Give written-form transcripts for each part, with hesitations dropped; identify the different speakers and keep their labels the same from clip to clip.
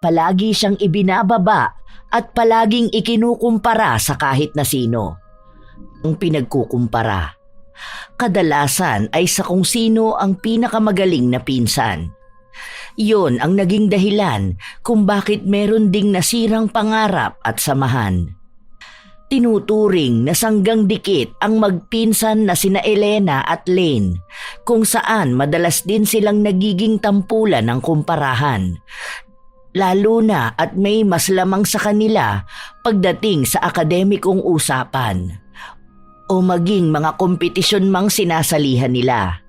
Speaker 1: Palagi siyang ibinababa at palaging ikinukumpara sa kahit na sino. Ang pinagkukumpara, kadalasan ay sa kung sino ang pinakamagaling na pinsan. Yun ang naging dahilan kung bakit meron ding nasirang pangarap at samahan. Tinuturing na sanggang dikit ang magpinsan na sina Elena at Lane, kung saan madalas din silang nagiging tampulan ng kumparahan. Lalo na at may mas lamang sa kanila pagdating sa akademikong usapan o maging mga kompetisyon mang sinasalihan nila.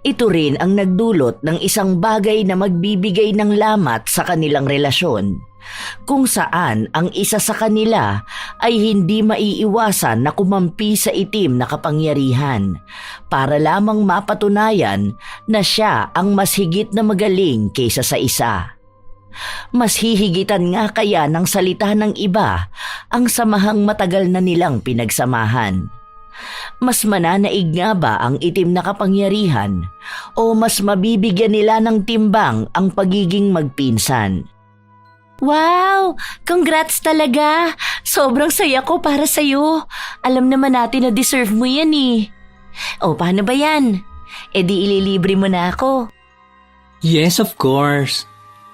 Speaker 1: Ito rin ang nagdulot ng isang bagay na magbibigay ng lamat sa kanilang relasyon, kung saan ang isa sa kanila ay hindi maiiwasan na kumampi sa itim na kapangyarihan para lamang mapatunayan na siya ang mas higit na magaling kaysa sa isa. Mas hihigitan nga kaya ng salita ng iba ang samahang matagal na nilang pinagsamahan. Mas mananaig nga ba ang itim na kapangyarihan o mas mabibigyan nila ng timbang ang pagiging magpinsan? Wow! Congrats talaga! Sobrang saya ko para sa'yo. Alam naman natin na deserve mo yan eh. O paano ba yan? E di ililibre mo na ako.
Speaker 2: Yes, of course.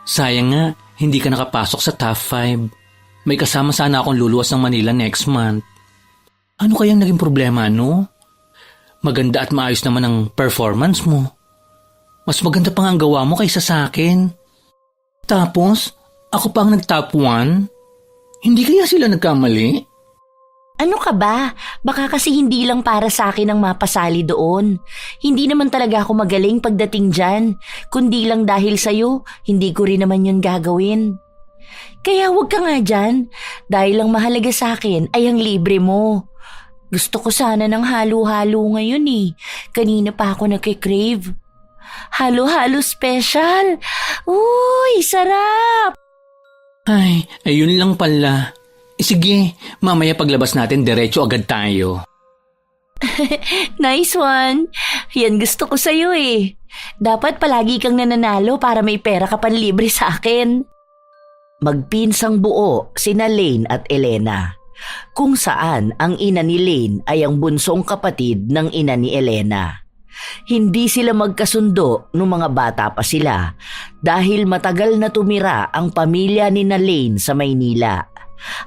Speaker 2: Sayang nga, hindi ka nakapasok sa top 5. May kasama sana akong luluwas ng Manila next month. Ano kayang naging problema, no? Maganda at maayos naman ang performance mo. Mas maganda pa nga ang gawa mo kaysa sa akin. Tapos, ako pa ang nag-top 1? Hindi kaya sila nagkamali?
Speaker 1: Ano ka ba? Baka kasi hindi lang para sa akin ang mapasali doon. Hindi naman talaga ako magaling pagdating dyan. Kundi lang dahil sa'yo, hindi ko rin naman yun gagawin. Kaya huwag ka nga dyan. Dahil ang mahalaga sa akin ay ang libre mo. Gusto ko sana ng halo-halo ngayon eh. Kanina pa ako nagkikrave. Halo-halo special. Uy, sarap!
Speaker 2: Ay, ayun lang pala. Sige, mamaya paglabas natin diretso agad tayo.
Speaker 1: Nice one. Yan gusto ko sa'yo eh. Dapat palagi kang nananalo para may pera ka panlibre sa akin. Magpinsang buo sina Lane at Elena, kung saan ang ina ni Lane ay ang bunsong kapatid ng ina ni Elena. Hindi sila magkasundo nung mga bata pa sila dahil matagal na tumira ang pamilya ni Lane sa Maynila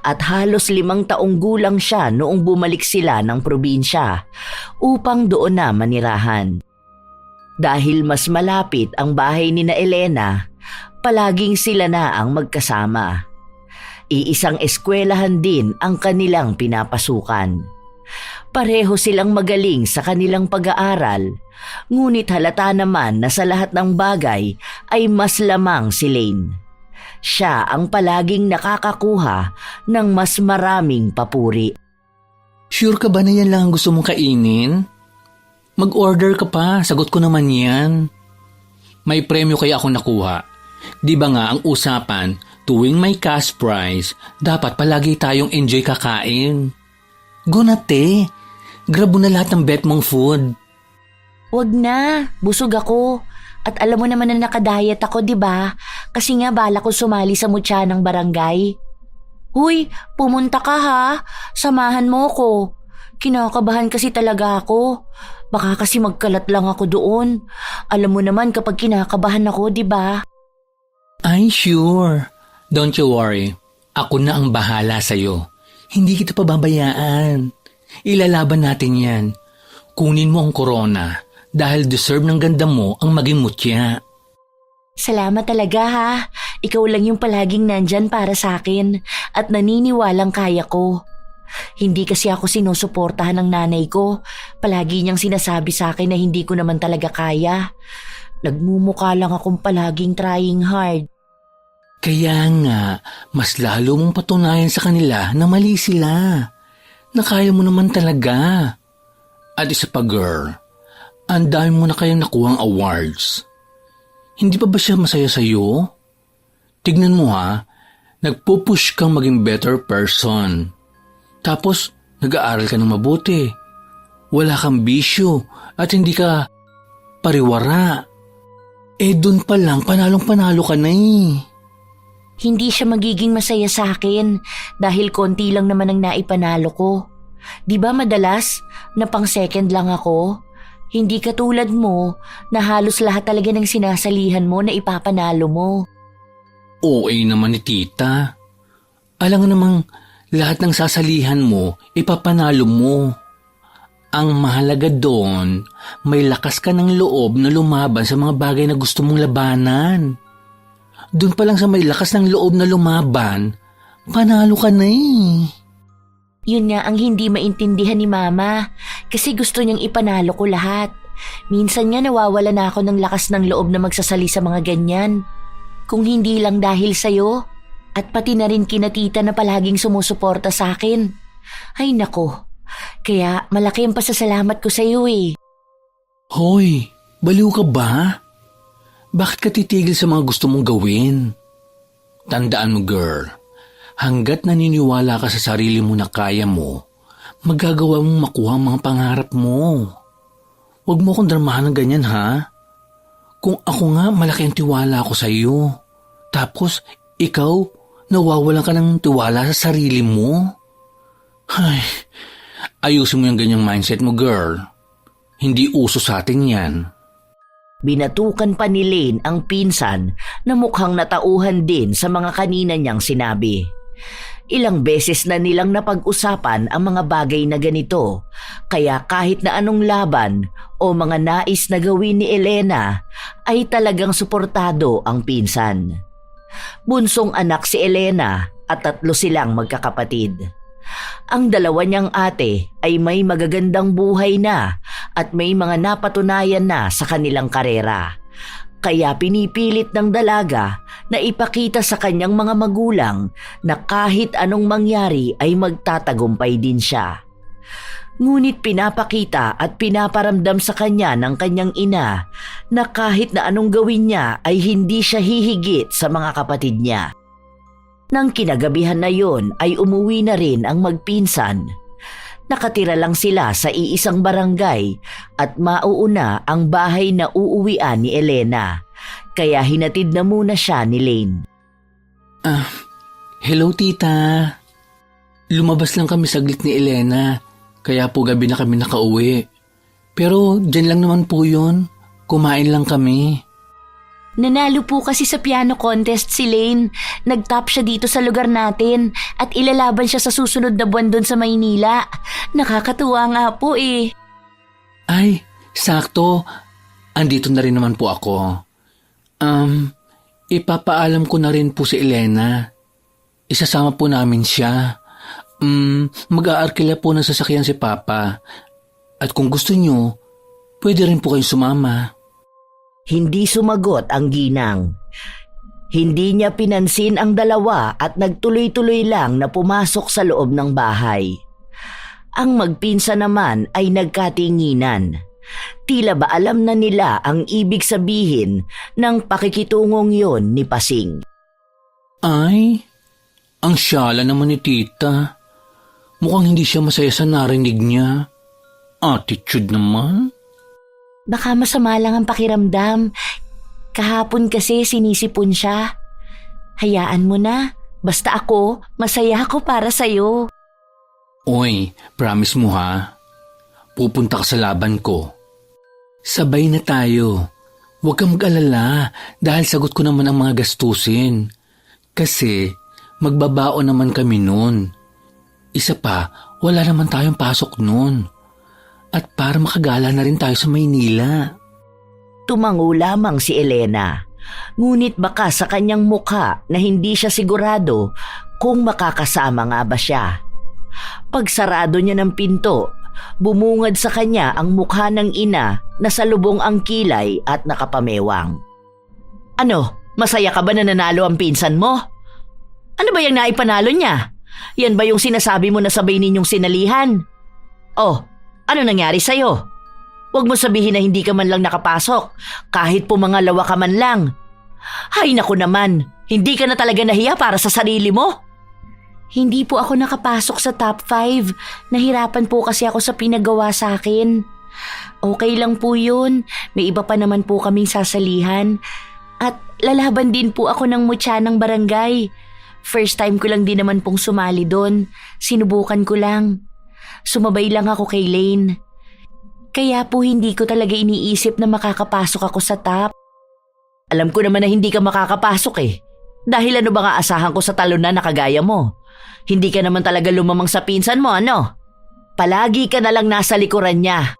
Speaker 1: at halos 5 taong gulang siya noong bumalik sila ng probinsya upang doon na manirahan. Dahil mas malapit ang bahay ni Elena, palaging sila na ang magkasama. Iisang eskwelahan din ang kanilang pinapasukan. Pareho silang magaling sa kanilang pag-aaral, ngunit halata naman na sa lahat ng bagay ay mas lamang si Lane. Siya ang palaging nakakakuha ng mas maraming papuri.
Speaker 2: Sure ka ba na yan lang ang gusto mong kainin? Mag-order ka pa, sagot ko naman yan. May premyo kaya akong nakuha. Di ba nga ang usapan, tuwing may cash prize, dapat palagi tayong enjoy kakain. Go na te, grab mo na lahat ng bet mong food.
Speaker 1: Wag na, busog ako. At alam mo naman na nakadiet ako, di ba? Kasi nga bala ko sumali sa mutya ng barangay. Huy, pumunta ka ha. Samahan mo ko. Kinakabahan kasi talaga ako. Baka kasi magkalat lang ako doon. Alam mo naman kapag kinakabahan ako, di ba?
Speaker 2: Ay, sure. Don't you worry. Ako na ang bahala sa'yo. Hindi kita pababayaan. Ilalaban natin yan. Kunin mo ang corona dahil deserve ng ganda mo ang maging mutya.
Speaker 1: Salamat talaga ha. Ikaw lang yung palaging nandyan para sa akin at naniniwalang kaya ko. Hindi kasi ako sinusuportahan ng nanay ko. Palagi niyang sinasabi sa akin na hindi ko naman talaga kaya. Nagmumukha lang akong palaging trying hard.
Speaker 2: Kaya nga, mas lalo mong patunayan sa kanila na mali sila. Na kaya mo naman talaga. At isa pa girl, ang dami mo na kayang nakuhang awards. Hindi pa ba siya masaya sa'yo? Tignan mo ha, nagpupush kang maging better person. Tapos, nag-aaral ka ng mabuti. Wala kang bisyo at hindi ka pariwara. Eh dun pa lang, panalong-panalo ka na eh.
Speaker 1: Hindi siya magiging masaya sa akin dahil konti lang naman ang naipanalo ko. Di ba madalas na pang second lang ako? Hindi katulad mo na halos lahat talaga ng sinasalihan mo na ipapanalo mo.
Speaker 2: OA naman ni tita. Alam nga namang lahat ng sasalihan mo, ipapanalo mo. Ang mahalaga doon, may lakas ka ng loob na lumaban sa mga bagay na gusto mong labanan. Doon pa lang sa may lakas ng loob na lumaban, panalo ka na eh.
Speaker 1: Yun nga ang hindi maintindihan ni Mama kasi gusto niyang ipanalo ko lahat. Minsan nga nawawala na ako ng lakas ng loob na magsasali sa mga ganyan. Kung hindi lang dahil sa'yo at pati na rin kina tita na palaging sumusuporta sa akin. Ay nako, kaya malaki ang pasasalamat ko sa'yo eh.
Speaker 2: Hoy, baliw ka ba? Bakit ka titigil sa mga gusto mong gawin? Tandaan mo girl, hanggat naniniwala ka sa sarili mo na kaya mo, magagawa mong makuha ang mga pangarap mo. Huwag mo akong dramahan ng ganyan ha. Kung ako nga malaki ang tiwala ko sa iyo, tapos ikaw nawawalan ka ng tiwala sa sarili mo. Ay, ayusin mo yung ganyang mindset mo girl. Hindi uso sa atin yan.
Speaker 1: Binatukan pa ni Lane ang pinsan na mukhang natauhan din sa mga kanina niyang sinabi. Ilang beses na nilang napag-usapan ang mga bagay na ganito, kaya kahit na anong laban o mga nais na gawin ni Elena ay talagang suportado ang pinsan. Bunsong anak si Elena at 3 silang magkakapatid. Ang dalawa niyang ate ay may magagandang buhay na at may mga napatunayan na sa kanilang karera. Kaya pinipilit ng dalaga na ipakita sa kanyang mga magulang na kahit anong mangyari ay magtatagumpay din siya. Ngunit pinapakita at pinaparamdam sa kanya ng kanyang ina na kahit na anong gawin niya ay hindi siya hihigit sa mga kapatid niya. Nang kinagabihan na yon ay umuwi na rin ang magpinsan. Nakatira lang sila sa iisang barangay at mauuna ang bahay na uuwian ni Elena. Kaya hinatid na muna siya ni Lane.
Speaker 2: Hello tita. Lumabas lang kami saglit ni Elena, kaya po gabi na kami nakauwi. Pero dyan lang naman po yun. Kumain lang kami.
Speaker 1: Nanalo po kasi sa piano contest si Lane. Nag-top siya dito sa lugar natin at ilalaban siya sa susunod na buwan doon sa Maynila. Nakakatuwa nga po eh.
Speaker 2: Ay, sakto. Andito na rin naman po ako. Ipapaalam ko na rin po si Elena. Isasama po namin siya. Mag-aarkila po ng sasakyan si Papa. At kung gusto nyo, pwede rin po kayong sumama.
Speaker 1: Hindi sumagot ang ginang. Hindi niya pinansin ang dalawa at nagtuloy-tuloy lang na pumasok sa loob ng bahay. Ang magpinsan naman ay nagkatinginan. Tila ba alam na nila ang ibig sabihin ng pakikitungong yon ni Pasing.
Speaker 2: Ay, ang syala naman ni tita. Mukhang hindi siya masaya sa narinig niya. Attitude naman.
Speaker 1: Baka masama lang ang pakiramdam. Kahapon kasi sinisipon siya. Hayaan mo na. Basta ako, masaya ako para sa'yo.
Speaker 2: Oy, promise mo ha? Pupunta ka sa laban ko. Sabay na tayo. Huwag kang mag-alala dahil sagot ko naman ang mga gastusin. Kasi magbabaon naman kami nun. Isa pa, wala naman tayong pasok nun. At para makagala na rin tayo sa Maynila.
Speaker 1: Tumango lamang si Elena. Ngunit baka sa kanyang mukha na hindi siya sigurado kung makakasama nga ba siya. Pagsarado niya ng pinto, bumungad sa kanya ang mukha ng ina na salubong ang kilay at nakapamewang. Ano, masaya ka ba na nanalo ang pinsan mo? Ano ba yung naipanalo niya? Yan ba yung sinasabi mo na sabay ninyong sinalihan? Oh, ano nangyari sa'yo? Huwag mo sabihin na hindi ka man lang nakapasok, kahit pumangalawa ka man lang. Hay naku naman, hindi ka na talaga nahiya para sa sarili mo? Hindi po ako nakapasok sa top 5. Nahirapan po kasi ako sa pinagawa sa akin. Okay lang po yun, may iba pa naman po kaming sasalihan. At lalaban din po ako ng mutya ng barangay. First time ko lang din naman pong sumali doon. Sinubukan ko lang. Sumabay lang ako kay Lane. Kaya po hindi ko talaga iniisip na makakapasok ako sa top. Alam ko naman na hindi ka makakapasok eh. Dahil ano ba nga asahan ko sa talon na kagaya mo? Hindi ka naman talaga lumamang sa pinsan mo, ano? Palagi ka na lang nasa likuran niya.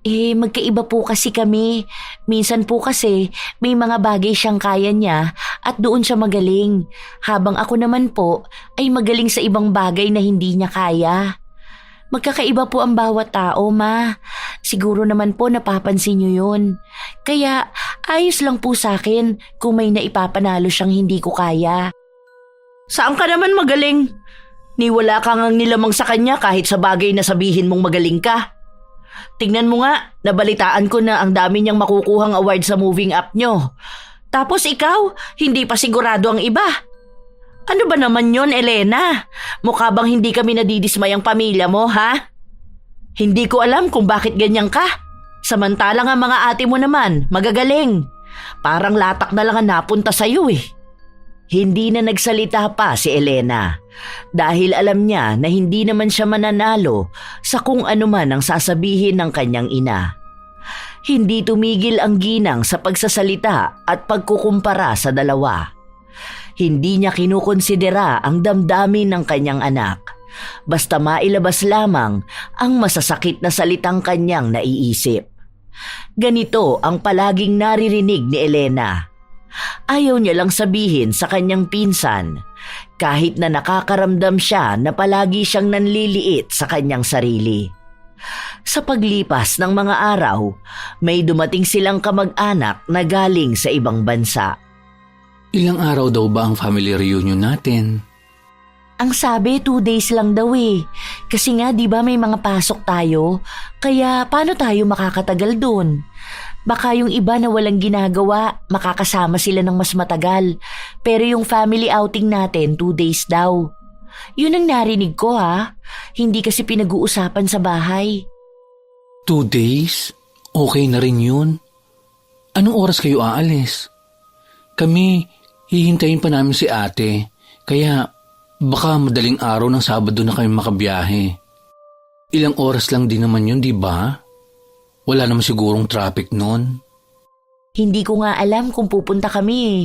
Speaker 1: Magkaiba po kasi kami. Minsan po kasi may mga bagay siyang kaya niya at doon siya magaling. Habang ako naman po ay magaling sa ibang bagay na hindi niya kaya. Magkakaiba po ang bawat tao, ma. Siguro naman po napapansin niyo yun. Kaya ayos lang po sa akin kung may naipapanalo siyang hindi ko kaya. Saan ka naman magaling? Wala ka ngang nilamang sa kanya kahit sa bagay na sabihin mong magaling ka. Tingnan mo nga, nabalitaan ko na ang dami niyang makukuhang award sa moving up nyo. Tapos ikaw, hindi pa sigurado ang iba. Ano ba naman yon, Elena? Mukha bang hindi kami nadidismay ang pamilya mo, ha? Hindi ko alam kung bakit ganyan ka. Samantalang ang mga ate mo naman, magagaling. Parang latak na lang ang napunta sa'yo eh. Hindi na nagsalita pa si Elena dahil alam niya na hindi naman siya mananalo sa kung ano man ang sasabihin ng kanyang ina. Hindi tumigil ang ginang sa pagsasalita at pagkukumpara sa dalawa. Hindi niya kinukonsidera ang damdamin ng kanyang anak. Basta mailabas lamang ang masasakit na salitang kanyang naiisip. Ganito ang palaging naririnig ni Elena. Ayaw niya lang sabihin sa kanyang pinsan kahit na nakakaramdam siya na palagi siyang nanliliit sa kanyang sarili. Sa paglipas ng mga araw, may dumating silang kamag-anak na galing sa ibang bansa.
Speaker 2: Ilang araw daw ba ang family reunion natin?
Speaker 1: Ang sabi 2 days lang daw eh. Kasi nga di ba may mga pasok tayo, kaya paano tayo makakatagal doon? Baka yung iba na walang ginagawa, makakasama sila ng mas matagal. Pero yung family outing natin 2 days daw. Yun ang narinig ko ha. Hindi kasi pinag-uusapan sa bahay.
Speaker 2: 2 days? Okay na rin yun. Anong oras kayo aalis? Kami, hihintayin pa namin si ate. Kaya baka madaling araw ng Sabado na kami makabiyahe. Ilang oras lang din naman yun, di ba? Wala naman sigurong traffic nun.
Speaker 1: Hindi ko nga alam kung pupunta kami eh.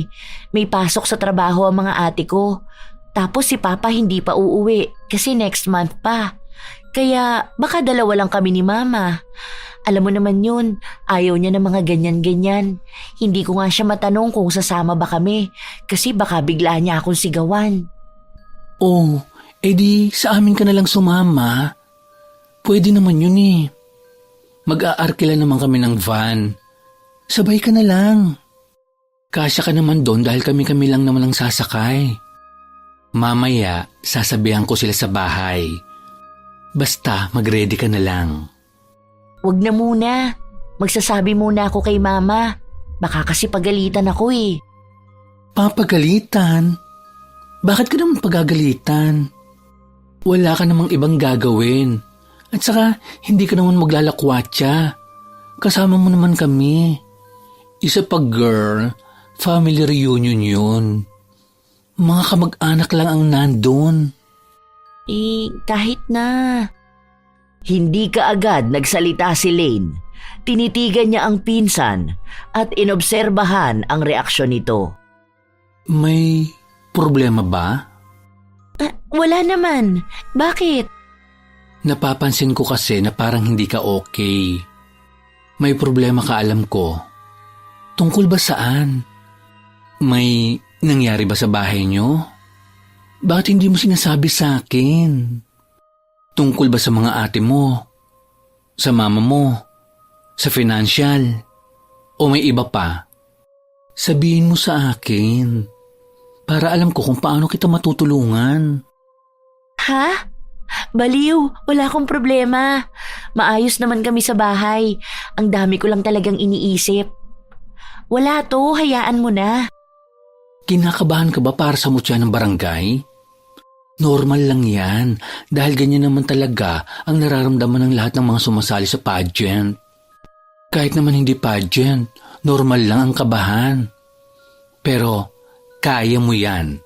Speaker 1: May pasok sa trabaho ang mga ate ko. Tapos si Papa hindi pa uuwi kasi next month pa. Kaya baka 2 lang kami ni Mama. Alam mo naman yun, ayaw niya ng mga ganyan-ganyan. Hindi ko nga siya matanong kung sasama ba kami kasi baka bigla niya akong sigawan.
Speaker 2: Oh, edi sa amin ka na lang sumama. Pwede naman yun eh. Mag-aarkila naman kami ng van. Sabay ka na lang. Kasya ka naman doon dahil kami-kami lang naman ang sasakay. Mamaya, sasabihan ko sila sa bahay. Basta mag-ready ka na lang.
Speaker 1: Wag na muna. Magsasabi muna ako kay Mama. Baka kasi pagalitan ako eh.
Speaker 2: Papagalitan? Bakit ka naman pagagalitan? Wala ka namang ibang gagawin. At saka, hindi ka naman maglalakwatsa. Kasama mo naman kami. Isa pa girl, family reunion yun. Mga kamag-anak lang ang nandun.
Speaker 1: Kahit na. Hindi kaagad nagsalita si Lane. Tinitigan niya ang pinsan at inobserbahan ang reaksyon nito.
Speaker 2: May problema ba?
Speaker 1: Wala naman. Bakit?
Speaker 2: Napapansin ko kasi na parang hindi ka okay. May problema ka alam ko. Tungkol ba saan? May nangyari ba sa bahay niyo? Bakit hindi mo sinasabi sa akin? Tungkol ba sa mga ate mo? Sa mama mo? Sa financial? O may iba pa? Sabihin mo sa akin. Para alam ko kung paano kita matutulungan.
Speaker 1: Ha? Baliw, wala akong problema. Maayos naman kami sa bahay. Ang dami ko lang talagang iniisip. Wala to, hayaan mo na.
Speaker 2: Kinakabahan ka ba para sa mutya ng barangay? Normal lang yan dahil ganyan naman talaga ang nararamdaman ng lahat ng mga sumasali sa pageant. Kahit naman hindi pageant, normal lang ang kabahan. Pero kaya mo yan.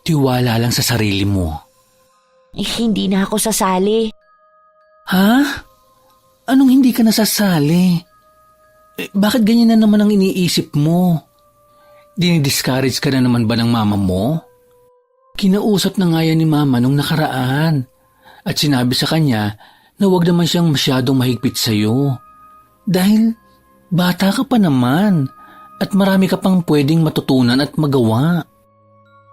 Speaker 2: Tiwala lang sa sarili mo.
Speaker 1: Hindi na ako sasali.
Speaker 2: Ha? Anong hindi ka nasasali? Bakit ganyan na naman ang iniisip mo? Dinidiscourage ka na naman ba ng mama mo? Kinausap na nga yan ni mama nung nakaraan at sinabi sa kanya na huwag naman siyang masyadong mahigpit sa'yo. Dahil bata ka pa naman at marami ka pang pwedeng matutunan at magawa.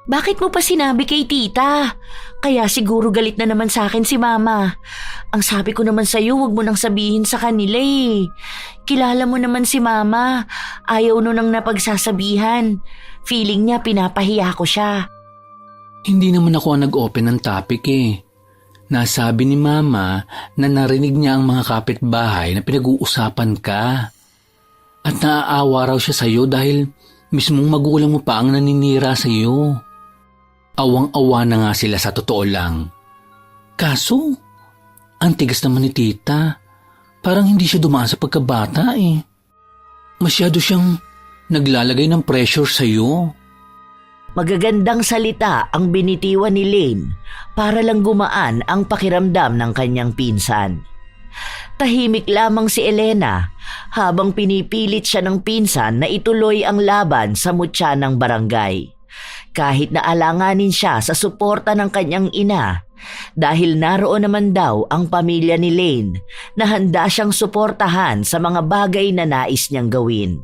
Speaker 1: Bakit mo pa sinabi kay tita? Kaya siguro galit na naman sa akin si mama. Ang sabi ko naman sa'yo, huwag mo nang sabihin sa kanila eh. Kilala mo naman si mama. Ayaw nun nang napagsasabihan. Feeling niya pinapahiya ko siya.
Speaker 2: Hindi naman ako ang nag-open ng topic eh. Nasabi ni mama na narinig niya ang mga kapitbahay na pinag-uusapan ka. At naaawa raw siya sa'yo dahil mismong magulang mo pa ang naninira sa'yo. Awang-awa na nga sila sa totoo lang. Kaso, ang tigas naman ni tita. Parang hindi siya dumaan sa pagkabata eh. Masyado siyang naglalagay ng pressure sa'yo.
Speaker 1: Magagandang salita ang binitiwan ni Lane para lang gumaan ang pakiramdam ng kanyang pinsan. Tahimik lamang si Elena habang pinipilit siya ng pinsan na ituloy ang laban sa mutya ng barangay. Kahit na alanganin siya sa suporta ng kanyang ina dahil naroon naman daw ang pamilya ni Lane na handa siyang suportahan sa mga bagay na nais niyang gawin.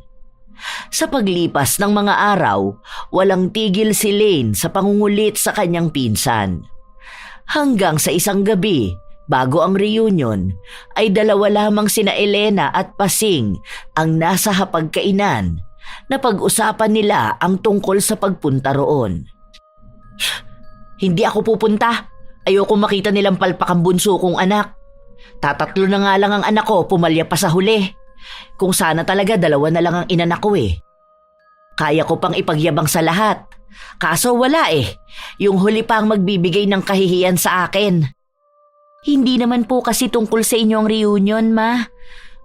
Speaker 1: Sa paglipas ng mga araw, walang tigil si Lane sa pangungulit sa kanyang pinsan. Hanggang sa isang gabi, bago ang reunion, ay dalawa lamang sina Elena at Pasing ang nasa hapagkainan na pag-usapan nila ang tungkol sa pagpunta roon. Hindi ako pupunta. Ayoko makita nilang palpak ang bunso kong anak. Tatatlo na nga lang ang anak ko, pumalya pa sa huli. Kung sana talaga dalawa na lang ang inanak ko eh. Kaya ko pang ipagyabang sa lahat. Kaso wala eh. Yung huli pa ang magbibigay ng kahihiyan sa akin. Hindi naman po kasi tungkol sa inyo ang reunion, ma.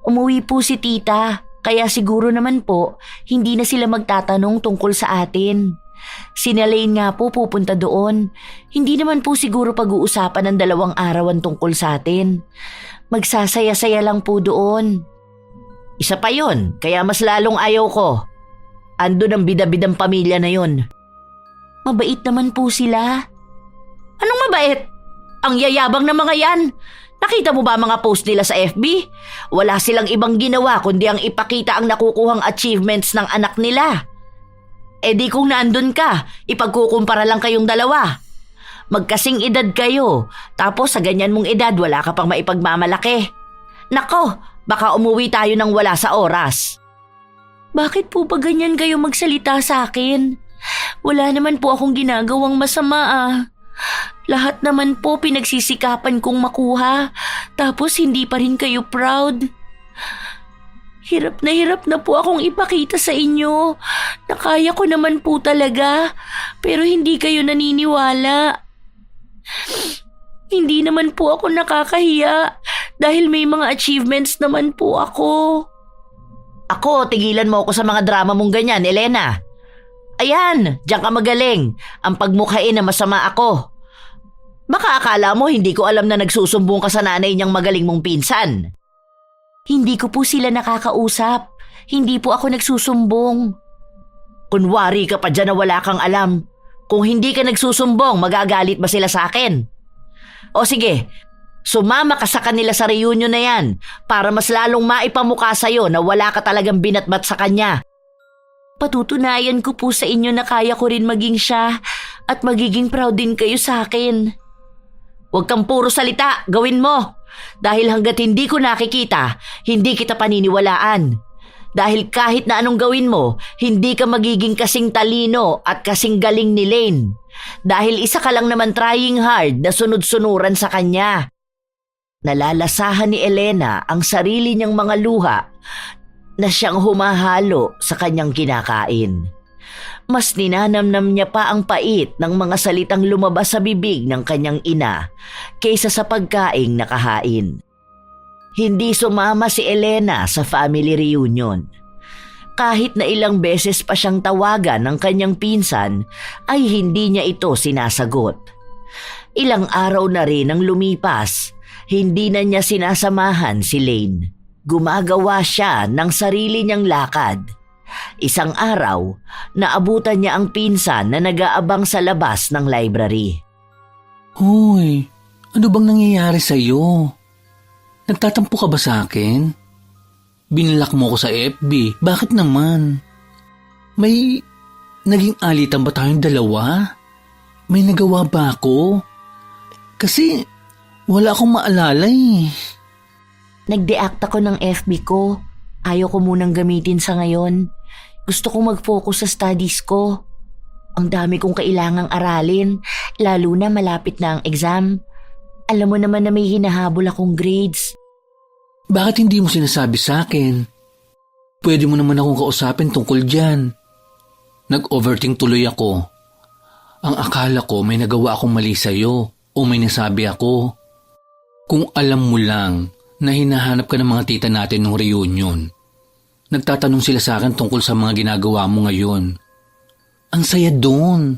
Speaker 1: Umuwi po si tita. Kaya siguro naman po, hindi na sila magtatanong tungkol sa atin. Si Elaine nga po pupunta doon. Hindi naman po siguro pag-uusapan ng 2 araw ang tungkol sa atin. Magsasaya-saya lang po doon. Isa pa yon, kaya mas lalong ayaw ko. Andun ang bida-bidang pamilya na yon. Mabait naman po sila. Anong mabait? Ang yayabang na mga yan. Nakita mo ba mga post nila sa FB? Wala silang ibang ginawa kundi ang ipakita ang nakukuhang achievements ng anak nila. E di kung naandun ka, ipagkukumpara lang kayong dalawa. Magkasing edad kayo, tapos sa ganyan mong edad wala ka pang maipagmamalaki. Nako, baka umuwi tayo nang wala sa oras. Bakit po ba ganyan kayo magsalita sa akin? Wala naman po akong ginagawang masama ah. Lahat naman po pinagsisikapan kong makuha, tapos hindi pa rin kayo proud. Hirap na po akong ipakita sa inyo na kaya ko naman po talaga, pero hindi kayo naniniwala. Hindi naman po ako nakakahiya dahil may mga achievements naman po ako. Ako, tigilan mo ako sa mga drama mong ganyan, Elena. Ayan, diyan ka magaling. Ang pagmukhain na masama ako. Baka akala mo hindi ko alam na nagsusumbong ka sa nanay niyang magaling mong pinsan. Hindi ko po sila nakakausap. Hindi po ako nagsusumbong. Kunwari ka pa dyan na wala kang alam. Kung hindi ka nagsusumbong, magagalit ba sila sa akin? O sige, sumama ka sa kanila sa reunion na yan para mas lalong maipamukha sa'yo na wala ka talagang binatbat sa kanya. Patutunayan ko po sa inyo na kaya ko rin maging siya at magiging proud din kayo sa akin. Huwag kang puro salita, gawin mo. Dahil hanggat hindi ko nakikita, hindi kita paniniwalaan. Dahil kahit na anong gawin mo, hindi ka magiging kasing talino at kasing galing ni Lane. Dahil isa ka lang naman trying hard na sunod-sunuran sa kanya. Nalalasahan ni Elena ang sarili niyang mga luha na siyang humahalo sa kanyang kinakain. Mas ninanamnam niya pa ang pait ng mga salitang lumabas sa bibig ng kanyang ina kaysa sa pagkaing nakahain. Hindi sumama si Elena sa family reunion. Kahit na ilang beses pa siyang tawagan ng kanyang pinsan, ay hindi niya ito sinasagot. Ilang araw na rin ang lumipas, hindi na niya sinasamahan si Lane. Gumagawa siya ng sarili niyang lakad. Isang araw, naabutan niya ang pinsan na nag-aabang sa labas ng library.
Speaker 2: Hoy, ano bang nangyayari sa'yo? Nagtatampo ka ba sa akin? Binilak mo ko sa FB, bakit naman? May naging alitan ba tayong dalawa? May nagawa ba ako? Kasi wala akong maalala eh.
Speaker 1: Nag-deact ako ng FB ko. Ayaw ko munang gamitin sa ngayon. Gusto kong mag-focus sa studies ko. Ang dami kong kailangang aralin, lalo na malapit na ang exam. Alam mo naman na may hinahabol akong grades.
Speaker 2: Bakit hindi mo sinasabi sa akin? Pwede mo naman akong kausapin tungkol dyan. Nag-overthink tuloy ako. Ang akala ko may nagawa akong mali sa'yo o may nasabi ako. Kung alam mo lang na hinahanap ka ng mga tita natin nung reunion. Nagtatanong sila sa akin tungkol sa mga ginagawa mo ngayon. Ang saya doon.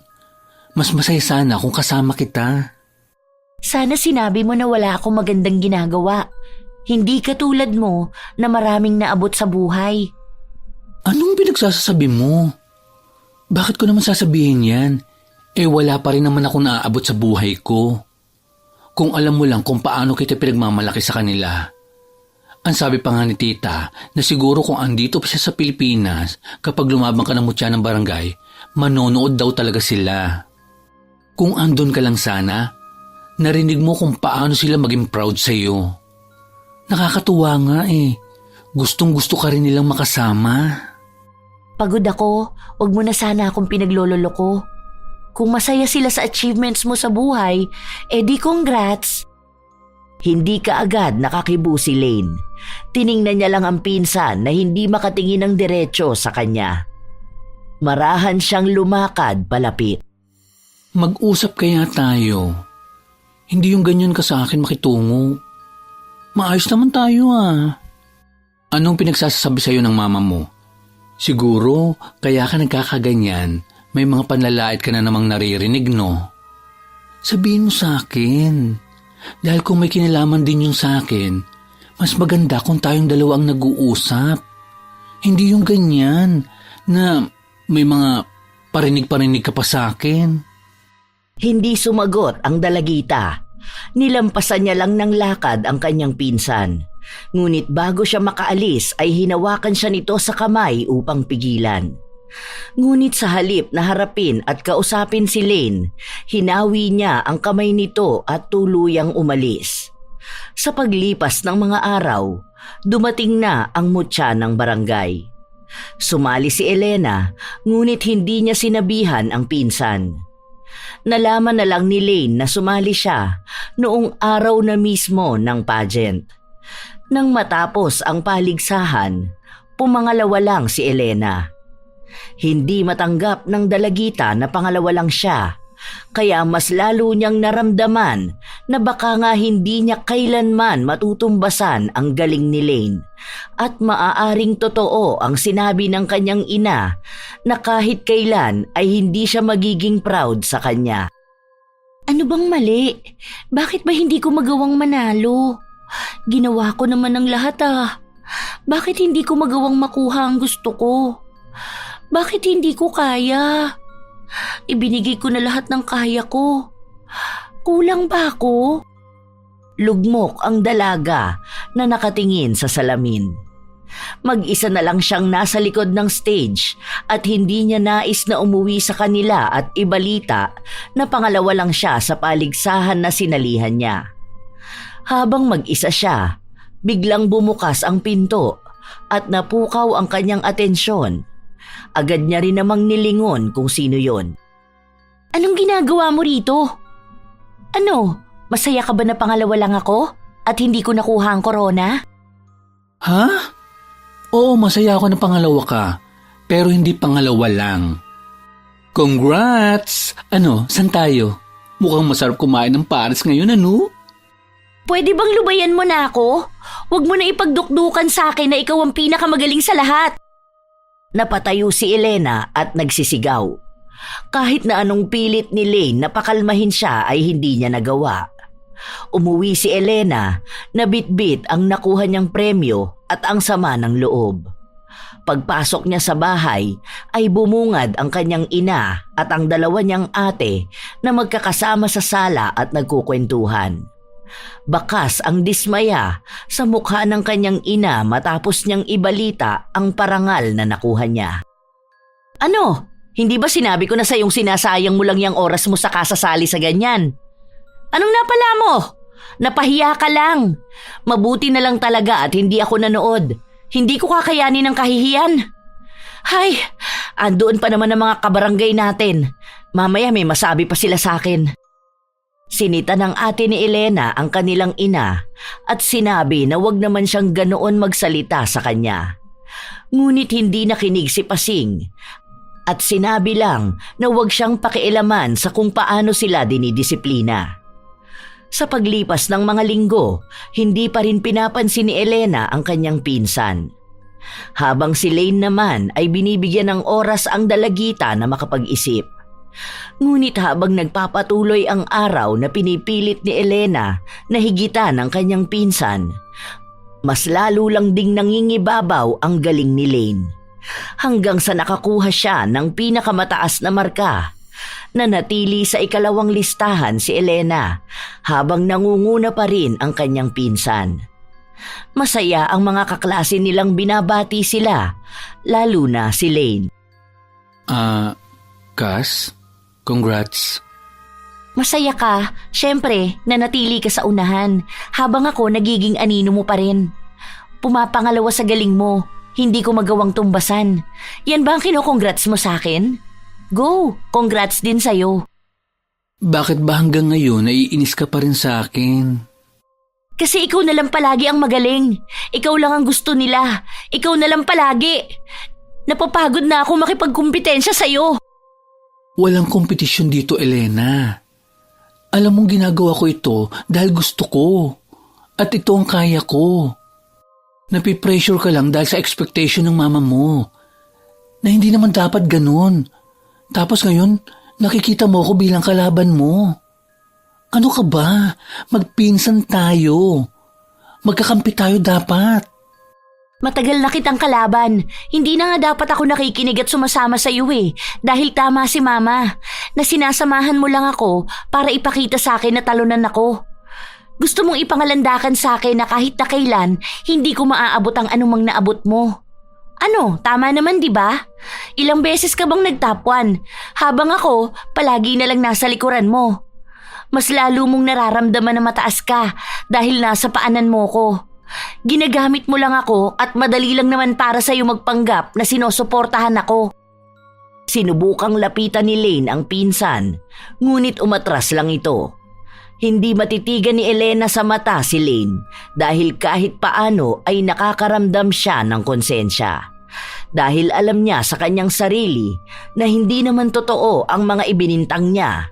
Speaker 2: Mas masaya sana kung kasama kita.
Speaker 1: Sana sinabi mo na wala akong magandang ginagawa. Hindi katulad mo na maraming naabot sa buhay.
Speaker 2: Anong pinagsasabi mo? Bakit ko naman sasabihin yan? Wala pa rin naman ako naaabot sa buhay ko. Kung alam mo lang kung paano kita pinagmamalaki sa kanila. Ang sabi pa nga ni tita na siguro kung andito pa siya sa Pilipinas, kapag lumabang ka ng mutya ng barangay, manonood daw talaga sila. Kung andun ka lang sana, narinig mo kung paano sila maging proud sa'yo. Nakakatuwa nga eh. Gustong-gusto ka rin nilang makasama.
Speaker 1: Pagod ako, wag mo na sana akong pinaglololo ko. Kung masaya sila sa achievements mo sa buhay, di congrats. Hindi ka agad nakakibo si Lane. Tiningnan niya lang ang pinsan na hindi makatingin ng diretso sa kanya. Marahan siyang lumakad palapit.
Speaker 2: Mag-usap kaya tayo. Hindi yung ganyan ka sa akin makitungo. Maayos naman tayo ah. Anong pinagsasabi sa'yo ng mama mo? Siguro, kaya ka nagkakaganyan, may mga panlalait ka na namang naririnig, no? Sabihin mo sa akin. Dahil kung may kinalaman din yung sa akin, mas maganda kung tayong dalawa ang nag-uusap. Hindi yung ganyan, na may mga parinig-parinig ka pa sa akin.
Speaker 1: Hindi sumagot ang dalagita. Nilampasan niya lang ng lakad ang kanyang pinsan. Ngunit bago siya makaalis ay hinawakan siya nito sa kamay upang pigilan. Ngunit sa halip na harapin at kausapin si Lane, hinawi niya ang kamay nito at tuluyang umalis. Sa paglipas ng mga araw, dumating na ang mutya ng barangay. Sumali si Elena, ngunit hindi niya sinabihan ang pinsan. Nalaman na lang ni Lane na sumali siya noong araw na mismo ng pageant. Nang matapos ang paligsahan, pumangalawa lang si Elena. Hindi matanggap ng dalagita na pangalawa lang siya, kaya mas lalo niyang naramdaman na baka nga hindi niya kailanman matutumbasan ang galing ni Lane at maaaring totoo ang sinabi ng kanyang ina na kahit kailan ay hindi siya magiging proud sa kanya. Ano bang mali? Bakit ba hindi ko magawang manalo? Ginawa ko naman ang lahat ah. Bakit hindi ko magawang makuha ang gusto ko? Bakit hindi ko kaya? Ibinigay ko na lahat ng kaya ko. Kulang ba ako? Lugmok ang dalaga na nakatingin sa salamin. Mag-isa na lang siyang nasa likod ng stage at hindi niya nais na umuwi sa kanila at ibalita na pangalawa lang siya sa paligsahan na sinalihan niya. Habang mag-isa siya, biglang bumukas ang pinto at napukaw ang kanyang atensyon. Agad niya rin namang nilingon kung sino yon. Anong ginagawa mo rito? Ano, masaya ka ba na pangalawa lang ako at hindi ko nakuha ang corona?
Speaker 2: Ha? Oo, masaya ako na pangalawa ka, pero hindi pangalawa lang. Congrats! Ano, saan tayo? Mukhang masarap kumain ng pares ngayon, ano?
Speaker 1: Pwede bang lubayan mo na ako? Huwag mo na ipagdukdukan sa akin na ikaw ang pinakamagaling sa lahat. Napatayo si Elena at nagsisigaw. Kahit na anong pilit ni Lane na pakalmahin siya ay hindi niya nagawa. Umuwi si Elena na bitbit ang nakuha niyang premyo at ang sama ng loob. Pagpasok niya sa bahay ay bumungad ang kanyang ina at ang dalawa niyang ate na magkakasama sa sala at nagkukwentuhan. Bakas ang dismaya sa mukha ng kanyang ina matapos niyang ibalita ang parangal na nakuha niya. Ano? Hindi ba sinabi ko na sayong sinasayang mo lang yung oras mo sa kasasali sa ganyan? Anong napala mo? Napahiya ka lang. Mabuti na lang talaga at hindi ako nanood. Hindi ko kakayanin ng kahihiyan. Hay, andoon pa naman ang mga kabarangay natin. Mamaya may masabi pa sila sa akin. Sinita ng ate ni Elena ang kanilang ina at sinabi na wag naman siyang ganoon magsalita sa kanya. Ngunit hindi nakinig si Pasing at sinabi lang na wag siyang pakialaman sa kung paano sila dinidisiplina. Sa paglipas ng mga linggo, hindi pa rin pinapansin ni Elena ang kanyang pinsan. Habang si Lane naman ay binibigyan ng oras ang dalagita na makapag-isip. Ngunit habang nagpapatuloy ang araw na pinipilit ni Elena na higitan ang kanyang pinsan, mas lalo lang ding nangingibabaw ang galing ni Lane. Hanggang sa nakakuha siya ng pinakamataas na marka. Nanatili sa ikalawang listahan si Elena habang nangunguna pa rin ang kanyang pinsan. Masaya ang mga kaklase nilang binabati sila, lalo na si Lane.
Speaker 2: Cass, congrats.
Speaker 1: Masaya ka, syempre, nanatili ka sa unahan habang ako nagiging anino mo pa rin. Pumapangalawa sa galing mo, hindi ko magawang tumbasan. Yan ba ang kino-congrats mo sa akin? Go! Congrats din sa'yo.
Speaker 2: Bakit ba hanggang ngayon naiinis ka pa rin sa akin?
Speaker 1: Kasi ikaw na lang palagi ang magaling. Ikaw lang ang gusto nila. Ikaw na lang palagi. Napapagod na ako makipagkumpetensya sa'yo.
Speaker 2: Walang kompetisyon dito, Elena. Alam mong ginagawa ko ito dahil gusto ko. At ito ang kaya ko. Napipressure ka lang dahil sa expectation ng mama mo. Na hindi naman dapat ganun. Tapos ngayon, nakikita mo ako bilang kalaban mo. Ano ka ba? Magpinsan tayo. Magkakampi tayo dapat.
Speaker 1: Matagal na kitang kalaban. Hindi na nga dapat ako nakikinig at sumasama sa iyo eh. Dahil tama si mama, na sinasamahan mo lang ako para ipakita sa akin na talunan ako. Gusto mong ipangalandakan sa akin na kahit na kailan, hindi ko maaabot ang anumang naabot mo. Ano, tama naman di ba? Ilang beses ka bang nag-top 1, habang ako palagi na lang nasa likuran mo. Mas lalo mong nararamdaman na mataas ka dahil nasa paanan mo ko. Ginagamit mo lang ako at madali lang naman para sa'yo magpanggap na sinusuportahan ako. Sinubukang lapitan ni Lane ang pinsan, ngunit umatras lang ito. Hindi matitigan ni Elena sa mata si Lane dahil kahit paano ay nakakaramdam siya ng konsensya. Dahil alam niya sa kanyang sarili na hindi naman totoo ang mga ibinintang niya,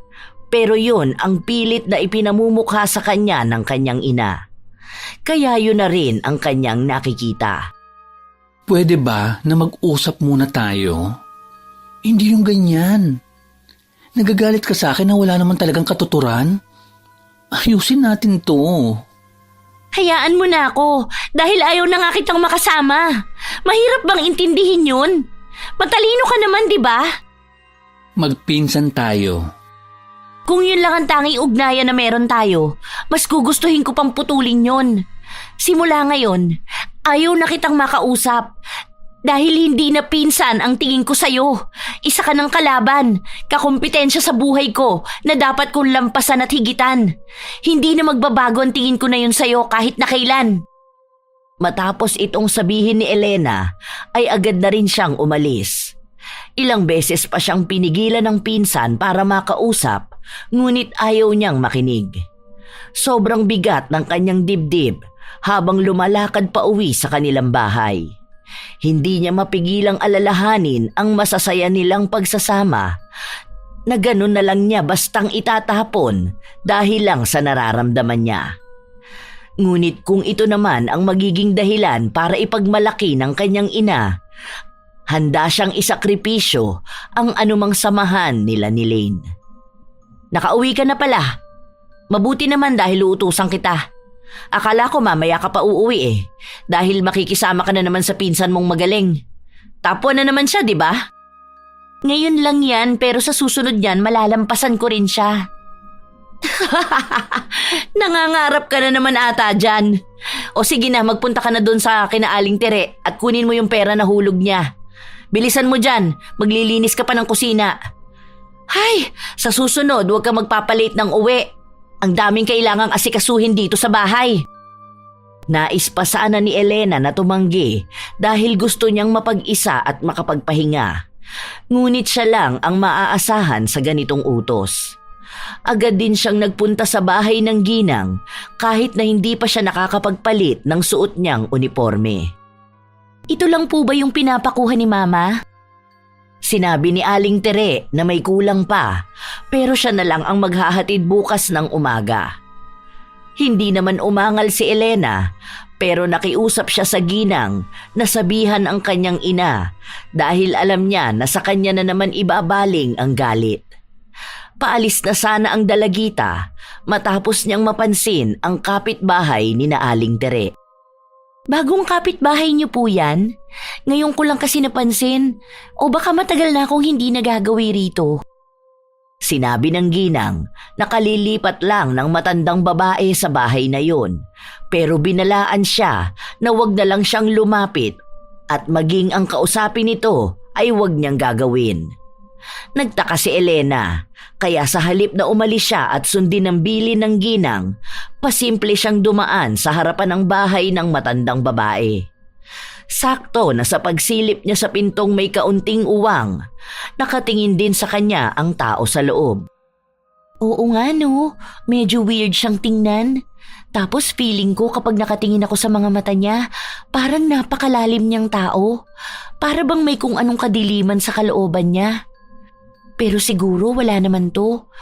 Speaker 1: pero yun ang pilit na ipinamumukha sa kanya ng kanyang ina. Kaya yun na rin ang kanyang nakikita.
Speaker 2: Pwede ba na mag-usap muna tayo? Hindi yung ganyan. Nagagalit ka sa akin na wala naman talagang katuturan? Ayusin natin to.
Speaker 1: Hayaan mo na ako dahil ayaw na nga kitang makasama. Mahirap bang intindihin yun? Matalino ka naman, di ba?
Speaker 2: Magpinsan tayo.
Speaker 1: Kung yun lang ang tanging ugnayan na meron tayo, mas gugustuhin ko pang putulin yun. Simula ngayon, ayaw na kitang makausap. Dahil hindi na pinsan ang tingin ko sa'yo. Isa ka ng kalaban, kakumpetensya sa buhay ko na dapat kong lampasan at higitan. Hindi na magbabago ang tingin ko na yun sa'yo kahit na kailan. Matapos itong sabihin ni Elena, ay agad na rin siyang umalis. Ilang beses pa siyang pinigilan ng pinsan para makausap, ngunit ayaw niyang makinig. Sobrang bigat ng kanyang dibdib habang lumalakad pa uwi sa kanilang bahay. Hindi niya mapigilang alalahanin ang masasaya nilang pagsasama na ganun na lang niya bastang itatapon dahil lang sa nararamdaman niya. Ngunit kung ito naman ang magiging dahilan para ipagmalaki ng kanyang ina, Handa siyang isakripisyo ang anumang samahan nila ni Lane. Nakauwi ka na pala. Mabuti naman dahil uutusan kita. Akala ko mamaya ka pa uuwi dahil makikisama ka na naman sa pinsan mong magaling. Tapwa na naman siya, di ba? Ngayon lang yan pero sa susunod yan malalampasan ko rin siya. Nangangarap ka na naman ata dyan. O sige na, magpunta ka na doon sa kina Aling Tere at kunin mo yung pera na hulog niya. Bilisan mo dyan, maglilinis ka pa ng kusina. Hay, sa susunod huwag ka magpapalit ng uwi. Ang daming kailangang asikasuhin dito sa bahay. Nais pa sana ni Elena na tumanggi dahil gusto niyang mapag-isa at makapagpahinga. Ngunit siya lang ang maaasahan sa ganitong utos. Agad din siyang nagpunta sa bahay ng ginang kahit na hindi pa siya nakakapagpalit ng suot niyang uniforme. Ito lang po ba yung pinapakuha ni Mama? Sinabi ni Aling Tere na may kulang pa pero siya na lang ang maghahatid bukas ng umaga. Hindi naman umangal si Elena pero nakiusap siya sa ginang na sabihan ang kanyang ina dahil alam niya na sa kanya na naman ibabaling ang galit. Paalis na sana ang dalagita matapos niyang mapansin ang kapitbahay ni na Aling Tere. Bagong kapitbahay niyo po yan? Ngayon ko lang kasi napansin. O baka matagal na akong hindi nagagawi rito. Sinabi ng ginang na kalilipat lang ng matandang babae sa bahay na yon. Pero binalaan siya na wag na lang siyang lumapit at maging ang kausapin nito ay wag niyang gagawin. Nagtaka si Elena, kaya sa halip na umalis siya at sundin ang bilin ng ginang, pasimple siyang dumaan sa harapan ng bahay ng matandang babae. Sakto na sa pagsilip niya sa pintong may kaunting uwang, nakatingin din sa kanya ang tao sa loob. Oo nga no, medyo weird siyang tingnan. Tapos feeling ko kapag nakatingin ako sa mga mata niya, parang napakalalim niyang tao. Para bang may kung anong kadiliman sa kalooban niya. Pero siguro wala naman to.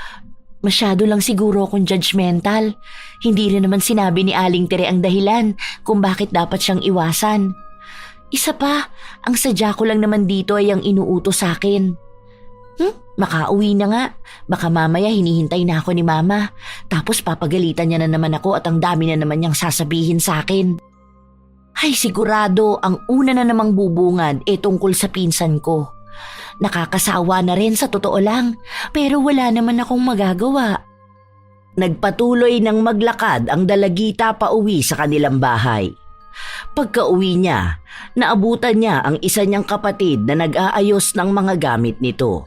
Speaker 1: Masyado lang siguro akong judgmental. Hindi rin naman sinabi ni Aling Tere ang dahilan kung bakit dapat siyang iwasan. Isa pa, ang sadya ko lang naman dito ay ang inuutos sa akin. Makauwi na nga. Baka mamaya hinihintay na ako ni Mama. Tapos papagalitan niya na naman ako at ang dami na naman niyang sasabihin sa akin. Ay sigurado ang una na namang bubungad tungkol sa pinsan ko. Nakakasawa na rin sa totoo lang, pero wala naman akong magagawa. Nagpatuloy ng maglakad ang dalagita pa uwi sa kanilang bahay. Pagka-uwi niya, naabutan niya ang isa niyang kapatid na nag-aayos ng mga gamit nito.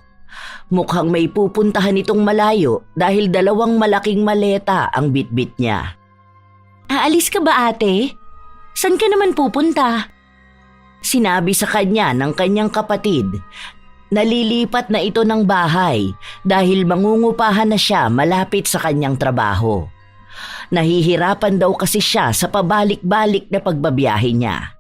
Speaker 1: Mukhang may pupuntahan itong malayo dahil 2 malaking maleta ang bitbit niya. Aalis ka ba ate? San ka naman pupunta? Sinabi sa kanya ng kanyang kapatid. Nalilipat na ito ng bahay dahil mangungupahan na siya malapit sa kanyang trabaho. Nahihirapan daw kasi siya sa pabalik-balik na pagbabiyahe niya.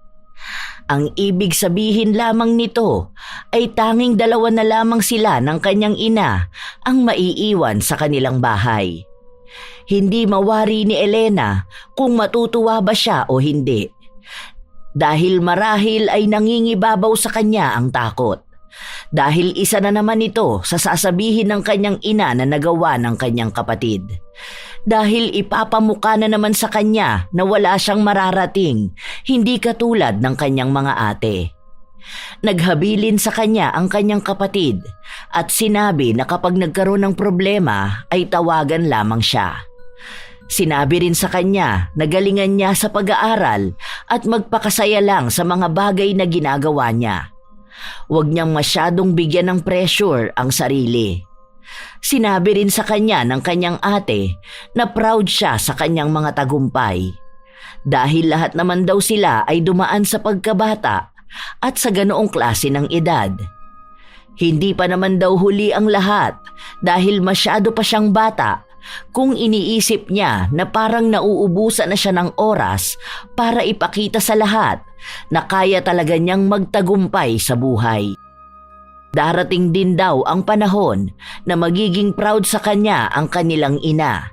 Speaker 1: Ang ibig sabihin lamang nito ay tanging 2 na lamang sila ng kanyang ina ang maiiwan sa kanilang bahay. Hindi mawari ni Elena kung matutuwa ba siya o hindi. Dahil marahil ay nangingibabaw sa kanya ang takot. Dahil isa na naman ito sa sasabihin ng kanyang ina na nagawa ng kanyang kapatid. Dahil ipapamuka na naman sa kanya na wala siyang mararating, hindi katulad ng kanyang mga ate. Naghabilin sa kanya ang kanyang kapatid at sinabi na kapag nagkaroon ng problema ay tawagan lamang siya. Sinabi rin sa kanya na galingan niya sa pag-aaral at magpakasaya lang sa mga bagay na ginagawa niya. Huwag niyang masyadong bigyan ng pressure ang sarili. Sinabi rin sa kanya ng kanyang ate na proud siya sa kanyang mga tagumpay. Dahil lahat naman daw sila ay dumaan sa pagkabata at sa ganoong klase ng edad. Hindi pa naman daw huli ang lahat dahil masyado pa siyang bata kung iniisip niya na parang nauubusan na siya ng oras para ipakita sa lahat na kaya talaga niyang magtagumpay sa buhay. Darating din daw ang panahon na magiging proud sa kanya ang kanilang ina.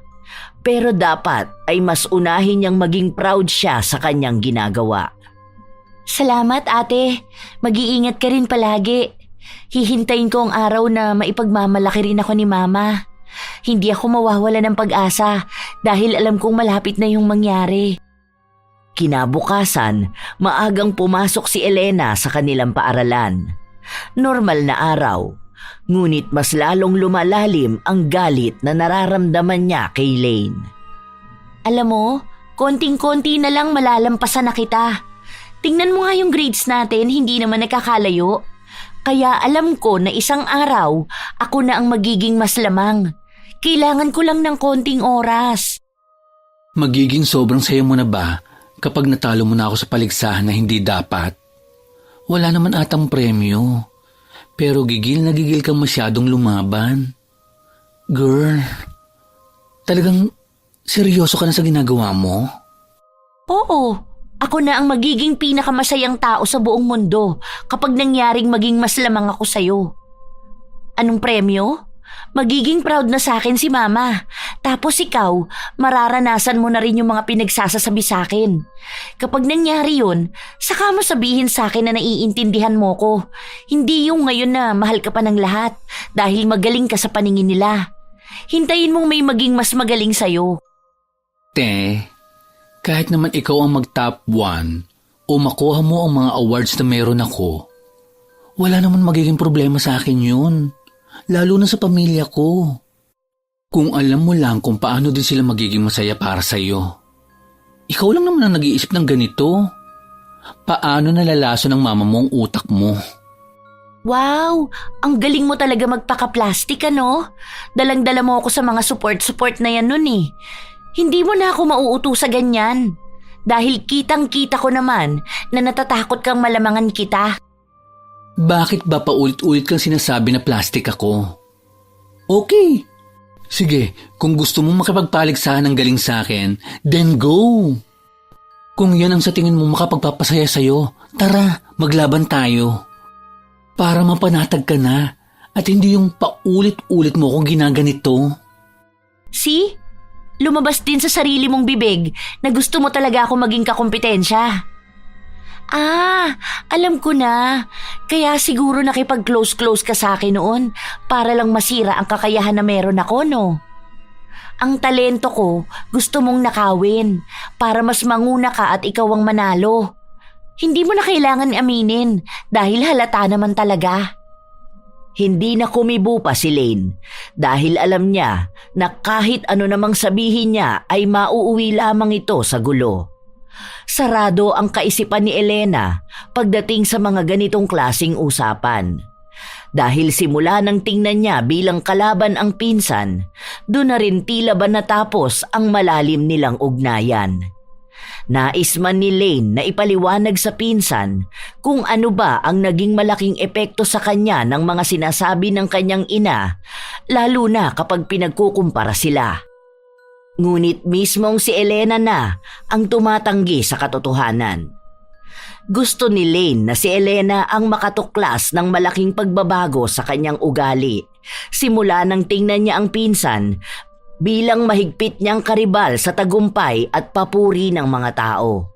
Speaker 1: Pero dapat ay mas unahin niyang maging proud siya sa kanyang ginagawa. Salamat ate. Mag-iingat ka rin palagi. Hihintayin ko ang araw na maipagmamalaki rin ako ni Mama. Hindi ako mawawala ng pag-asa dahil alam kong malapit na yung mangyari. Kinabukasan, maagang pumasok si Elena sa kanilang paaralan. Normal na araw, ngunit mas lalong lumalalim ang galit na nararamdaman niya kay Lane. Alam mo, konting-konti na lang malalampasan na kita. Tingnan mo nga yung grades natin, hindi naman nakakalayo. Kaya alam ko na isang araw, ako na ang magiging mas lamang. Kailangan ko lang ng konting oras.
Speaker 2: Magiging sobrang saya mo na ba kapag natalo mo na ako sa paligsahan na hindi dapat? Wala naman atang premyo. Pero gigil na gigil kang masyadong lumaban. Girl, talagang seryoso ka na sa ginagawa mo?
Speaker 1: Oo, ako na ang magiging pinakamasayang tao sa buong mundo kapag nangyaring maging mas lamang ako sa'yo. Anong premyo? Magiging proud na sa akin si Mama. Tapos ikaw, mararanasan mo na rin yung mga pinagsasasabi sa akin. Kapag nangyari yun, saka mo sabihin sa akin na naiintindihan mo ko. Hindi yung ngayon na mahal ka pa ng lahat dahil magaling ka sa paningin nila. Hintayin mong may maging mas magaling sa'yo.
Speaker 2: Te, kahit naman ikaw ang mag-top 1 o makuha mo ang mga awards na meron ako, wala naman magiging problema sa akin yun. Lalo na sa pamilya ko. Kung alam mo lang kung paano din sila magiging masaya para sa'yo. Ikaw lang naman ang nag-iisip ng ganito. Paano nalalaso ng mama mo ang utak mo?
Speaker 1: Wow! Ang galing mo talaga magpaka-plastic, ano? Dalang-dala mo ako sa mga support na yan nun eh. Hindi mo na ako mauuto sa ganyan. Dahil kitang-kita ko naman na natatakot kang malamangan kita.
Speaker 2: Bakit ba paulit-ulit kang sinasabi na plastic ako? Okay. Sige, kung gusto mo makipagpaligsahan ng galing sa akin, then go. Kung yan ang sa tingin mo makapagpapasaya sa'yo, tara, maglaban tayo. Para mapanatag ka na at hindi yung paulit-ulit mo kung ginaganito.
Speaker 1: See? Lumabas din sa sarili mong bibig na gusto mo talaga ako maging kakumpetensya. Alam ko na. Kaya siguro nakipag-close ka sa akin noon para lang masira ang kakayahan na meron ako, no? Ang talento ko, gusto mong nakawin para mas manguna ka at ikaw ang manalo. Hindi mo na kailangan aminin dahil halata naman talaga. Hindi na kumibo pa si Lane dahil alam niya na kahit ano namang sabihin niya ay mauuwi lamang ito sa gulo. Sarado ang kaisipan ni Elena pagdating sa mga ganitong klasing usapan. Dahil simula nang tingnan niya bilang kalaban ang pinsan, doon na rin tila ba natapos ang malalim nilang ugnayan. Nais man ni Lane na ipaliwanag sa pinsan kung ano ba ang naging malaking epekto sa kanya ng mga sinasabi ng kanyang ina, lalo na kapag pinagkukumpara sila. Ngunit mismong si Elena na ang tumatanggi sa katotohanan. Gusto ni Lane na si Elena ang makatuklas ng malaking pagbabago sa kanyang ugali. Simula nang tingnan niya ang pinsan bilang mahigpit niyang karibal sa tagumpay at papuri ng mga tao.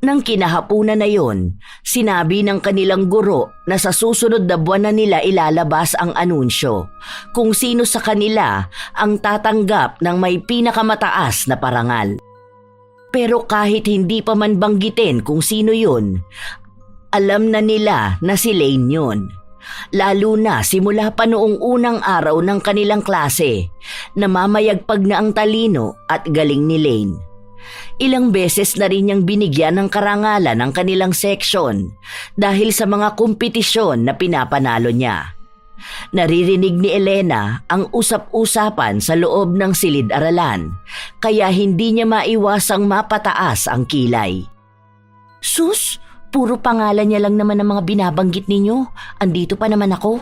Speaker 1: Nang kinahapunan na yon, sinabi ng kanilang guro na sa susunod na buwan na nila ilalabas ang anunsyo kung sino sa kanila ang tatanggap ng may pinakamataas na parangal. Pero kahit hindi pa man banggitin kung sino yun, alam na nila na si Lane yun. Lalo na simula pa noong unang araw ng kanilang klase, namamayagpag na ang talino at galing ni Lane. Ilang beses na rin niyang binigyan ng karangalan ng kanilang seksyon dahil sa mga kompetisyon na pinapanalo niya. Naririnig ni Elena ang usap-usapan sa loob ng silid-aralan, kaya hindi niya maiwasang mapataas ang kilay. Sus, puro pangalan niya lang naman ang mga binabanggit ninyo. Andito pa naman ako.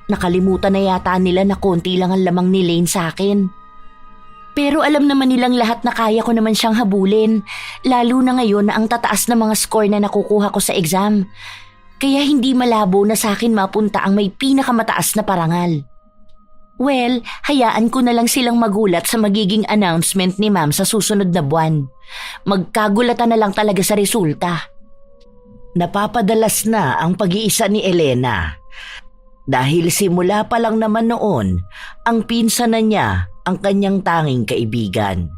Speaker 1: Nakalimutan na yata nila na konti lang ang lamang ni Lane sa akin. Pero alam naman nilang lahat na kaya ko naman siyang habulin, lalo na ngayon na ang tataas na mga score na nakukuha ko sa exam. Kaya hindi malabo na sa akin mapunta ang may pinakamataas na parangal. Well, hayaan ko na lang silang magulat sa magiging announcement ni Ma'am sa susunod na buwan. Magkagulatan na lang talaga sa resulta. Napapadalas na ang pag-iisa ni Elena. Dahil simula pa lang naman noon, ang pinsan na niya ang kanyang tanging kaibigan.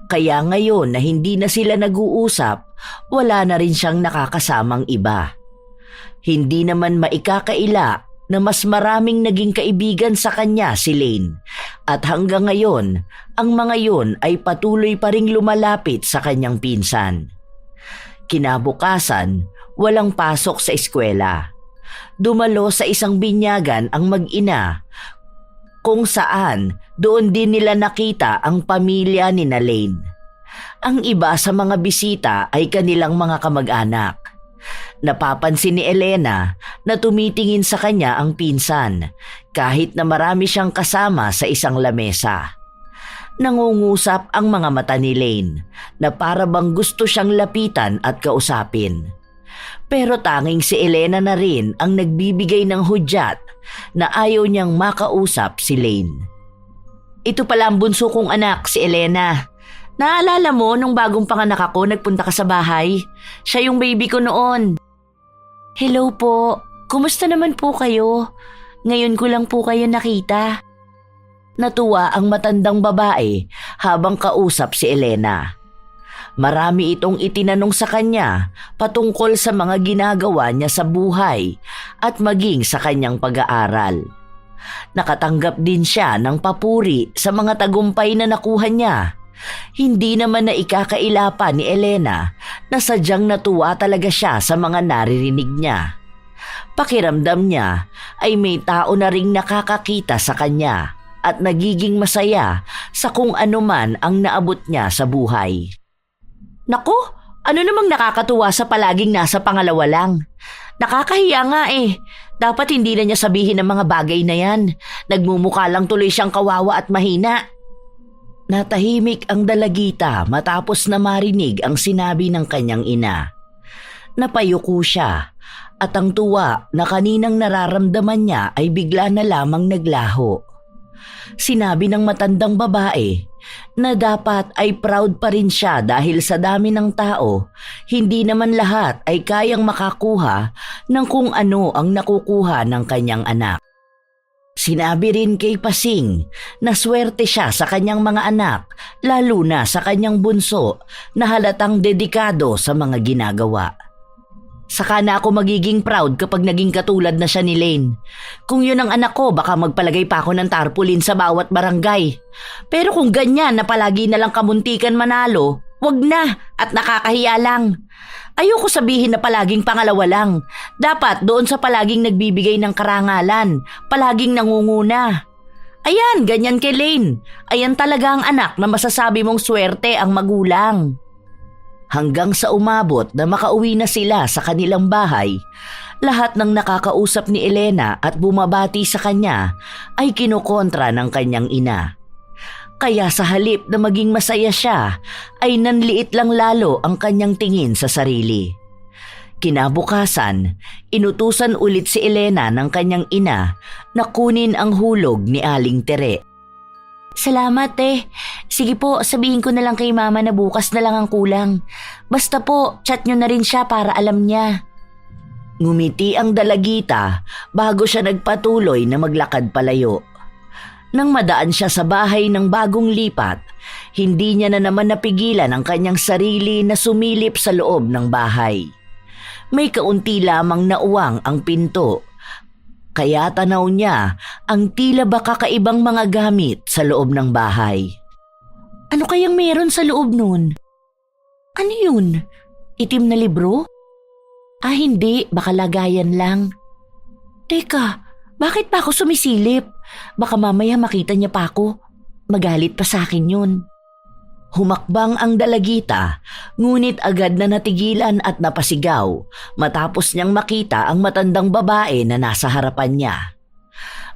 Speaker 1: Kaya ngayon na hindi na sila nag-uusap, wala na rin siyang nakakasamang iba. Hindi naman maikakaila na mas maraming naging kaibigan sa kanya si Lane, at hanggang ngayon, ang mga yun ay patuloy pa ring lumalapit sa kanyang pinsan. Kinabukasan, walang pasok sa eskwela. Dumalo sa isang binyagan ang mag-ina, kung saan doon din nila nakita ang pamilya ni Lane. Ang iba sa mga bisita ay kanilang mga kamag-anak. Napapansin ni Elena na tumitingin sa kanya ang pinsan kahit na marami siyang kasama sa isang lamesa. Nangungusap ang mga mata ni Lane na para bang gusto siyang lapitan at kausapin. Pero tanging si Elena na rin ang nagbibigay ng hudyat na ayaw niyang makausap si Lane. Ito pala ang bunso kong anak, si Elena. Naalala mo nung bagong panganak ako nagpunta ka sa bahay? Siya yung baby ko noon. Hello po, kumusta naman po kayo? Ngayon ko lang po kayo nakita. Natuwa ang matandang babae habang kausap si Elena. Marami itong itinanong sa kanya patungkol sa mga ginagawa niya sa buhay at maging sa kanyang pag-aaral. Nakatanggap din siya ng papuri sa mga tagumpay na nakuha niya. Hindi naman na ikakaila pa ni Elena na sadyang natuwa talaga siya sa mga naririnig niya. Pakiramdam niya ay may tao na ring nakakakita sa kanya at nagiging masaya sa kung ano man ang naabot niya sa buhay. Naku, ano namang nakakatuwa sa palaging nasa pangalawa lang? Nakakahiya nga eh. Dapat hindi na niya sabihin ang mga bagay na yan. Nagmumukha lang tuloy siyang kawawa at mahina. Natahimik ang dalagita matapos na marinig ang sinabi ng kanyang ina. Napayuko siya at ang tuwa na kaninang nararamdaman niya ay bigla na lamang naglaho. Sinabi ng matandang babae na dapat ay proud pa rin siya dahil sa dami ng tao, hindi naman lahat ay kayang makakuha ng kung ano ang nakukuha ng kanyang anak. Sinabi rin kay Pasing na swerte siya sa kanyang mga anak, lalo na sa kanyang bunso na halatang dedikado sa mga ginagawa. Saka na ako magiging proud kapag naging katulad na siya ni Lane. Kung yun ang anak ko, baka magpalagay pa ako ng tarpaulin sa bawat barangay. Pero kung ganyan na palagi na lang kamuntikan manalo, wag na at nakakahiya lang. Ayoko sabihin na palaging pangalawa lang. Dapat doon sa palaging nagbibigay ng karangalan, palaging nangunguna. Ayan, ganyan kay Lane. Ayan talaga ang anak na masasabi mong swerte ang magulang. Hanggang sa umabot na makauwi na sila sa kanilang bahay, lahat ng nakakausap ni Elena at bumabati sa kanya ay kinukontra ng kanyang ina. Kaya sa halip na maging masaya siya, ay nanliit lang lalo ang kanyang tingin sa sarili. Kinabukasan, inutusan ulit si Elena ng kanyang ina na kunin ang hulog ni Aling Tere. Salamat Sige po, sabihin ko na lang kay mama na bukas na lang ang kulang. Basta po, chat nyo na rin siya para alam niya. Ngumiti ang dalagita bago siya nagpatuloy na maglakad palayo. Nang madaan siya sa bahay ng bagong lipat, hindi niya na naman napigilan ang kanyang sarili na sumilip sa loob ng bahay. May kaunti lamang na uwang ang pinto, kaya tanaw niya ang tila ba kakaibang mga gamit sa loob ng bahay. Ano kayang meron sa loob nun? Ano yun? Itim na libro? Hindi, baka lagayan lang. Teka, bakit pa ako sumisilip? Baka mamaya makita niya pa ako. Magalit pa sa akin yun. Humakbang ang dalagita, ngunit agad na natigilan at napasigaw matapos niyang makita ang matandang babae na nasa harapan niya.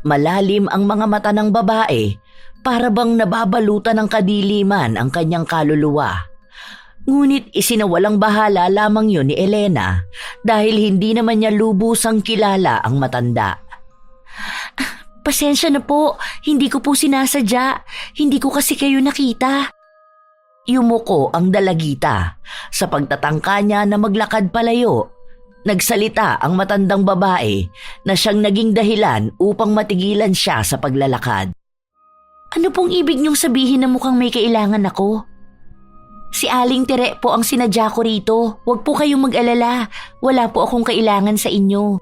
Speaker 1: Malalim ang mga mata ng babae, para bang nababalutan ng kadiliman ang kanyang kaluluwa. Ngunit isinawalang bahala lamang yun ni Elena dahil hindi naman niya lubusang kilala ang matanda. Pasensya na po, hindi ko po sinasadya. Hindi ko kasi kayo nakita. Yumuko ang dalagita sa pagtatangka niya na maglakad palayo, Nagsalita ang matandang babae na siyang naging dahilan upang matigilan siya sa paglalakad. Ano pong ibig niyong sabihin na mukhang may kailangan ako? Si Aling Tere po ang sinadya ko rito. Huwag po kayong mag-alala. Wala po akong kailangan sa inyo.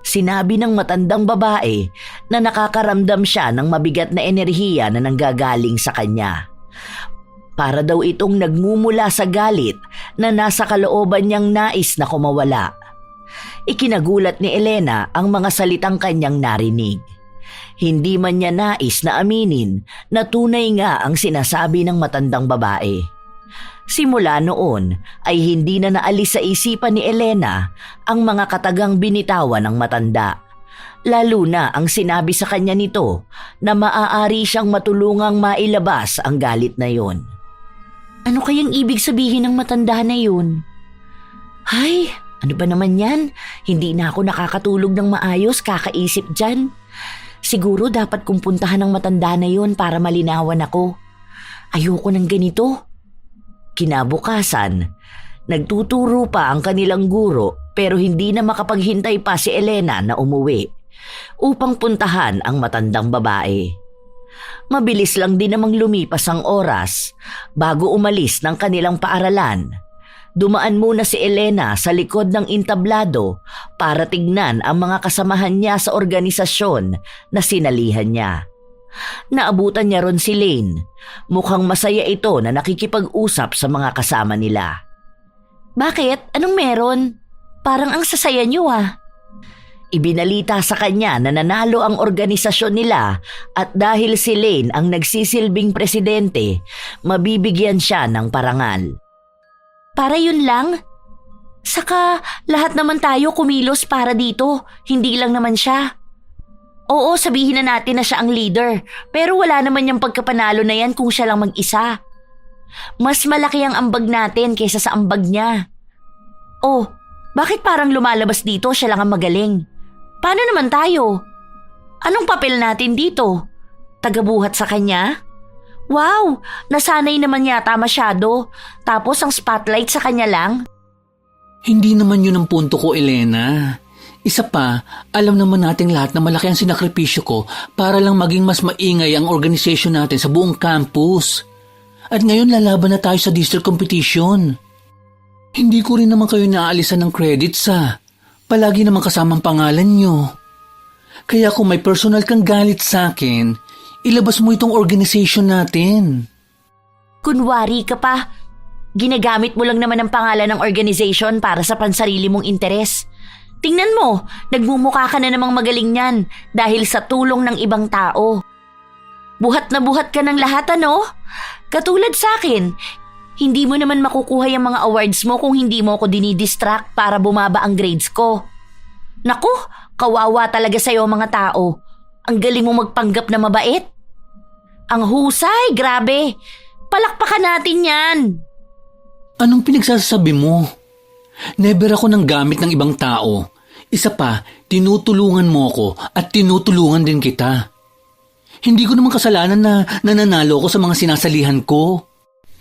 Speaker 1: Sinabi ng matandang babae na nakakaramdam siya ng mabigat na enerhiya na nanggagaling sa kanya. Para daw itong nagmumula sa galit na nasa kalooban niyang nais na kumawala. Ikinagulat ni Elena ang mga salitang kanyang narinig. Hindi man niya nais na aminin na tunay nga ang sinasabi ng matandang babae. Simula noon ay hindi na naalis sa isipan ni Elena ang mga katagang binitawan ng matanda. Lalo na ang sinabi sa kanya nito na maaari siyang matulungang mailabas ang galit na yon. Ano kayang ibig sabihin ng matanda na yun? Ay, ano ba naman yan? Hindi na ako nakakatulog ng maayos kakaisip dyan. Siguro dapat kong puntahan ng matanda na yun para malinawan ako. Ayoko ng ganito. Kinabukasan, nagtuturo pa ang kanilang guro pero hindi na makapaghintay pa si Elena na umuwi upang puntahan ang matandang babae. Mabilis lang din namang lumipas ang oras bago umalis ng kanilang paaralan. Dumaan muna si Elena sa likod ng entablado para tignan ang mga kasamahan niya sa organisasyon na sinalihan niya. Naabutan niya ron si Lane. Mukhang masaya ito na nakikipag-usap sa mga kasama nila. Bakit? Anong meron? Parang ang sasaya niyo ah. Ibinalita sa kanya na nanalo ang organisasyon nila at dahil si Lane ang nagsisilbing presidente, mabibigyan siya ng parangal. Para yun lang? Saka lahat naman tayo kumilos para dito, hindi lang naman siya. Oo, sabihin na natin na siya ang leader, pero wala naman yung pagkapanalo na yan kung siya lang mag-isa. Mas malaki ang ambag natin kaysa sa ambag niya. Oh, bakit parang lumalabas dito siya lang ang magaling? Paano naman tayo? Anong papel natin dito? Tagabuhat sa kanya? Wow, nasanay naman yata masyado. Tapos ang spotlight sa kanya lang?
Speaker 2: Hindi naman yun ang punto ko, Elena. Isa pa, alam naman nating lahat na malaki ang sinakripisyo ko para lang maging mas maingay ang organisasyon natin sa buong campus. At ngayon lalaban na tayo sa district competition. Hindi ko rin naman kayo naaalisan ng credits ah. Palagi naman kasamang pangalan nyo. Kaya kung may personal kang galit sa akin, ilabas mo itong organization natin.
Speaker 1: Kunwari ka pa. Ginagamit mo lang naman ang pangalan ng organization para sa pansarili mong interes. Tingnan mo, nagmumukha ka na namang magaling niyan dahil sa tulong ng ibang tao. Buhat na buhat ka ng lahat ano? Katulad sa akin, hindi mo naman makukuha yung mga awards mo kung hindi mo ako dinidistract para bumaba ang grades ko. Naku, kawawa talaga sa'yo mga tao. Ang galing mo magpanggap na mabait. Ang husay, grabe. Palakpakan natin yan.
Speaker 2: Anong pinagsasabi mo? Never ako nang gamit ng ibang tao. Isa pa, tinutulungan mo ako at tinutulungan din kita. Hindi ko naman kasalanan na nananalo ko sa mga sinasalihan ko.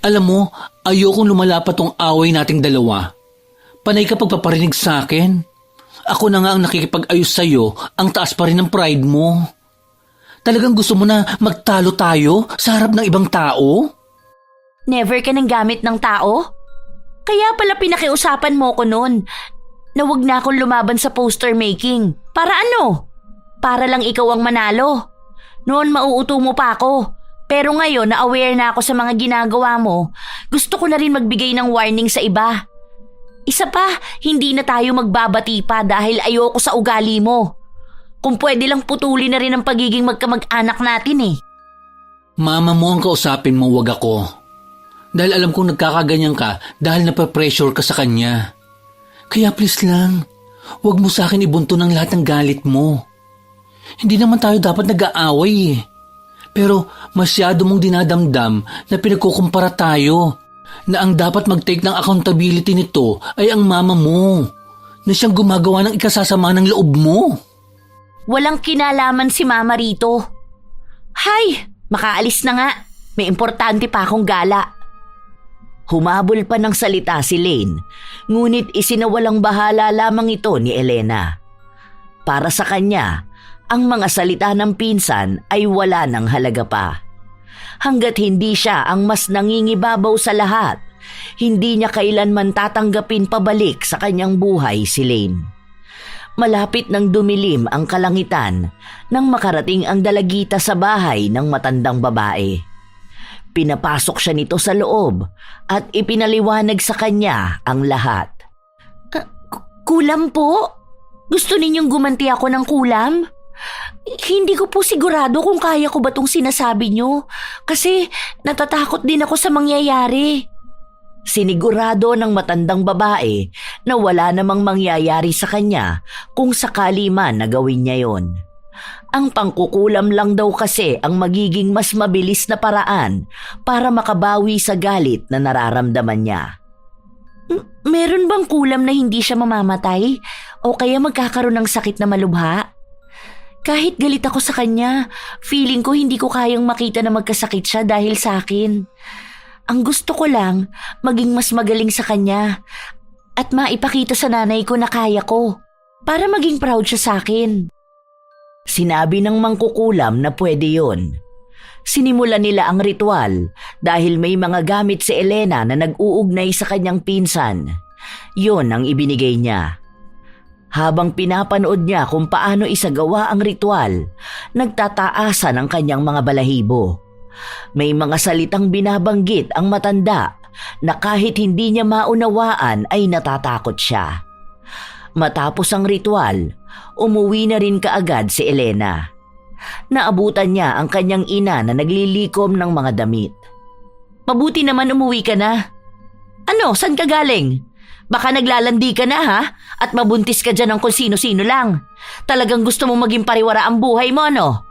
Speaker 2: Alam mo, ayokong lumalapat tong away nating dalawa. Panay ka pagpaparinig sa akin. Ako na nga ang nakikipag-ayos sa'yo, ang taas pa rin ng pride mo. Talagang gusto mo na magtalo tayo sa harap ng ibang tao?
Speaker 1: Never ka nang gamit ng tao? Kaya pala pinakiusapan mo ko noon na wag na akong lumaban sa poster making. Para ano? Para lang ikaw ang manalo. Noon mauuto mo pa ako. Pero ngayon na aware na ako sa mga ginagawa mo, gusto ko na rin magbigay ng warning sa iba. Isa pa, hindi na tayo magbabati pa dahil ayoko sa ugali mo. Kung pwede lang putulin na rin ang pagiging magkamag-anak natin eh.
Speaker 2: Mama mo ang kausapin mo, wag ako. Dahil alam kong nagkakaganyan ka dahil napapressure ka sa kanya. Kaya please lang, wag mo sa akin ibunto ng lahat ng galit mo. Hindi naman tayo dapat nag-aaway eh. Pero masyado mong dinadamdam na pinagkukumpara tayo na ang dapat mag-take ng accountability nito ay ang mama mo na siyang gumagawa ng ikasasama ng loob mo.
Speaker 1: Walang kinalaman si mama rito. Hay, makaalis na nga. May importante pa akong gala. Humabol pa ng salita si Lane, ngunit isinawalang bahala lamang ito ni Elena. Para sa kanya, ang mga salita ng pinsan ay wala ng halaga pa. Hanggat hindi siya ang mas nangingibabaw sa lahat, hindi niya kailanman tatanggapin pabalik sa kanyang buhay si Lane. Malapit nang dumilim ang kalangitan nang makarating ang dalagita sa bahay ng matandang babae. Pinapasok siya nito sa loob at ipinaliwanag sa kanya ang lahat. Kulam po? Gusto ninyong gumanti ako ng kulam? Hindi ko po sigurado kung kaya ko ba tong sinasabi nyo kasi natatakot din ako sa mangyayari. Sinigurado ng matandang babae na wala namang mangyayari sa kanya kung sakali man na gawin niya yon. Ang pangkukulam lang daw kasi ang magiging mas mabilis na paraan para makabawi sa galit na nararamdaman niya. Meron bang kulam na hindi siya mamamatay o kaya magkakaroon ng sakit na malubha? Kahit galit ako sa kanya, feeling ko hindi ko kayang makita na magkasakit siya dahil sa akin. Ang gusto ko lang, maging mas magaling sa kanya at maipakita sa nanay ko na kaya ko para maging proud siya sa akin. Sinabi ng mangkukulam na pwede yun. Sinimulan nila ang ritual dahil may mga gamit si Elena na nag-uugnay sa kanyang pinsan. Yun ang ibinigay niya. Habang pinapanood niya kung paano isagawa ang ritual, nagtataasan ang kanyang mga balahibo. May mga salitang binabanggit ang matanda na kahit hindi niya maunawaan ay natatakot siya. Matapos ang ritual, umuwi na rin kaagad si Elena. Naabutan niya ang kanyang ina na naglilikom ng mga damit. Mabuti naman umuwi ka na. Ano, saan ka galing? Baka naglalandi ka na ha? At mabuntis ka dyan ng kung sino-sino lang. Talagang gusto mo maging pariwara ang buhay mo, ano?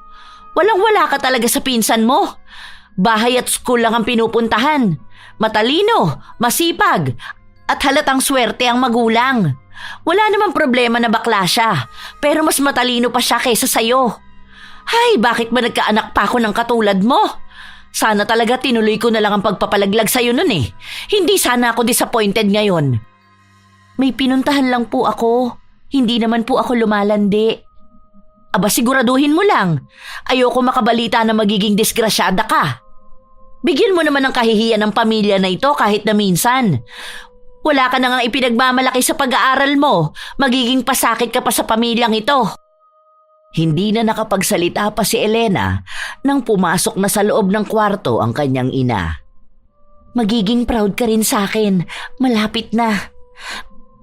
Speaker 1: Walang-wala ka talaga sa pinsan mo. Bahay at school lang ang pinupuntahan. Matalino, masipag, at halatang swerte ang magulang. Wala namang problema na bakla siya, pero mas matalino pa siya kaysa sayo. Hay, bakit ba nagkaanak pa ako ng katulad mo? Sana talaga tinuloy ko na lang ang pagpapalaglag sa'yo nun eh. Hindi sana ako disappointed ngayon. May pinuntahan lang po ako. Hindi naman po ako lumalandi. Aba, siguraduhin mo lang. Ayoko makabalita na magiging disgrasyada ka. Bigyan mo naman ng kahihiyan ng pamilya na ito kahit na minsan. Wala ka na nga ipinagmamalaki sa pag-aaral mo. Magiging pasakit ka pa sa pamilyang ito. Hindi na nakapagsalita pa si Elena nang pumasok na sa loob ng kwarto ang kanyang ina. Magiging proud ka rin sa akin. Malapit na.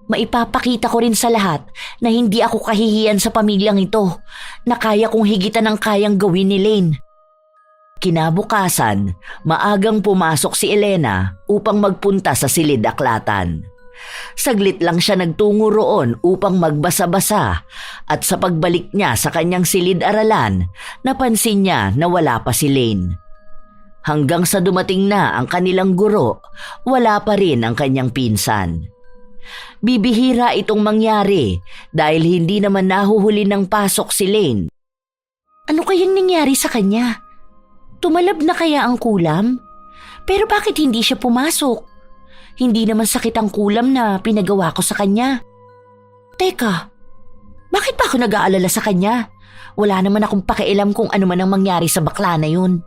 Speaker 1: Maipapakita ko rin sa lahat na hindi ako kahihiyan sa pamilyang ito, na kaya kong higitan ang kayang gawin ni Lane. Kinabukasan, maagang pumasok si Elena upang magpunta sa silid-aklatan. Saglit lang siya nagtungo roon upang magbasa-basa at sa pagbalik niya sa kanyang silid-aralan, napansin niya na wala pa si Lane. Hanggang sa dumating na ang kanilang guro, wala pa rin ang kanyang pinsan. Bibihira itong mangyari dahil hindi naman nahuhuli ng pasok si Lane. Ano kayang nangyari sa kanya? Tumalab na kaya ang kulam? Pero bakit hindi siya pumasok? Hindi naman sakit ang kulam na pinagawa ko sa kanya. Teka, bakit pa ako nag-aalala sa kanya? Wala naman akong pakialam kung ano man ang mangyari sa bakla na yun.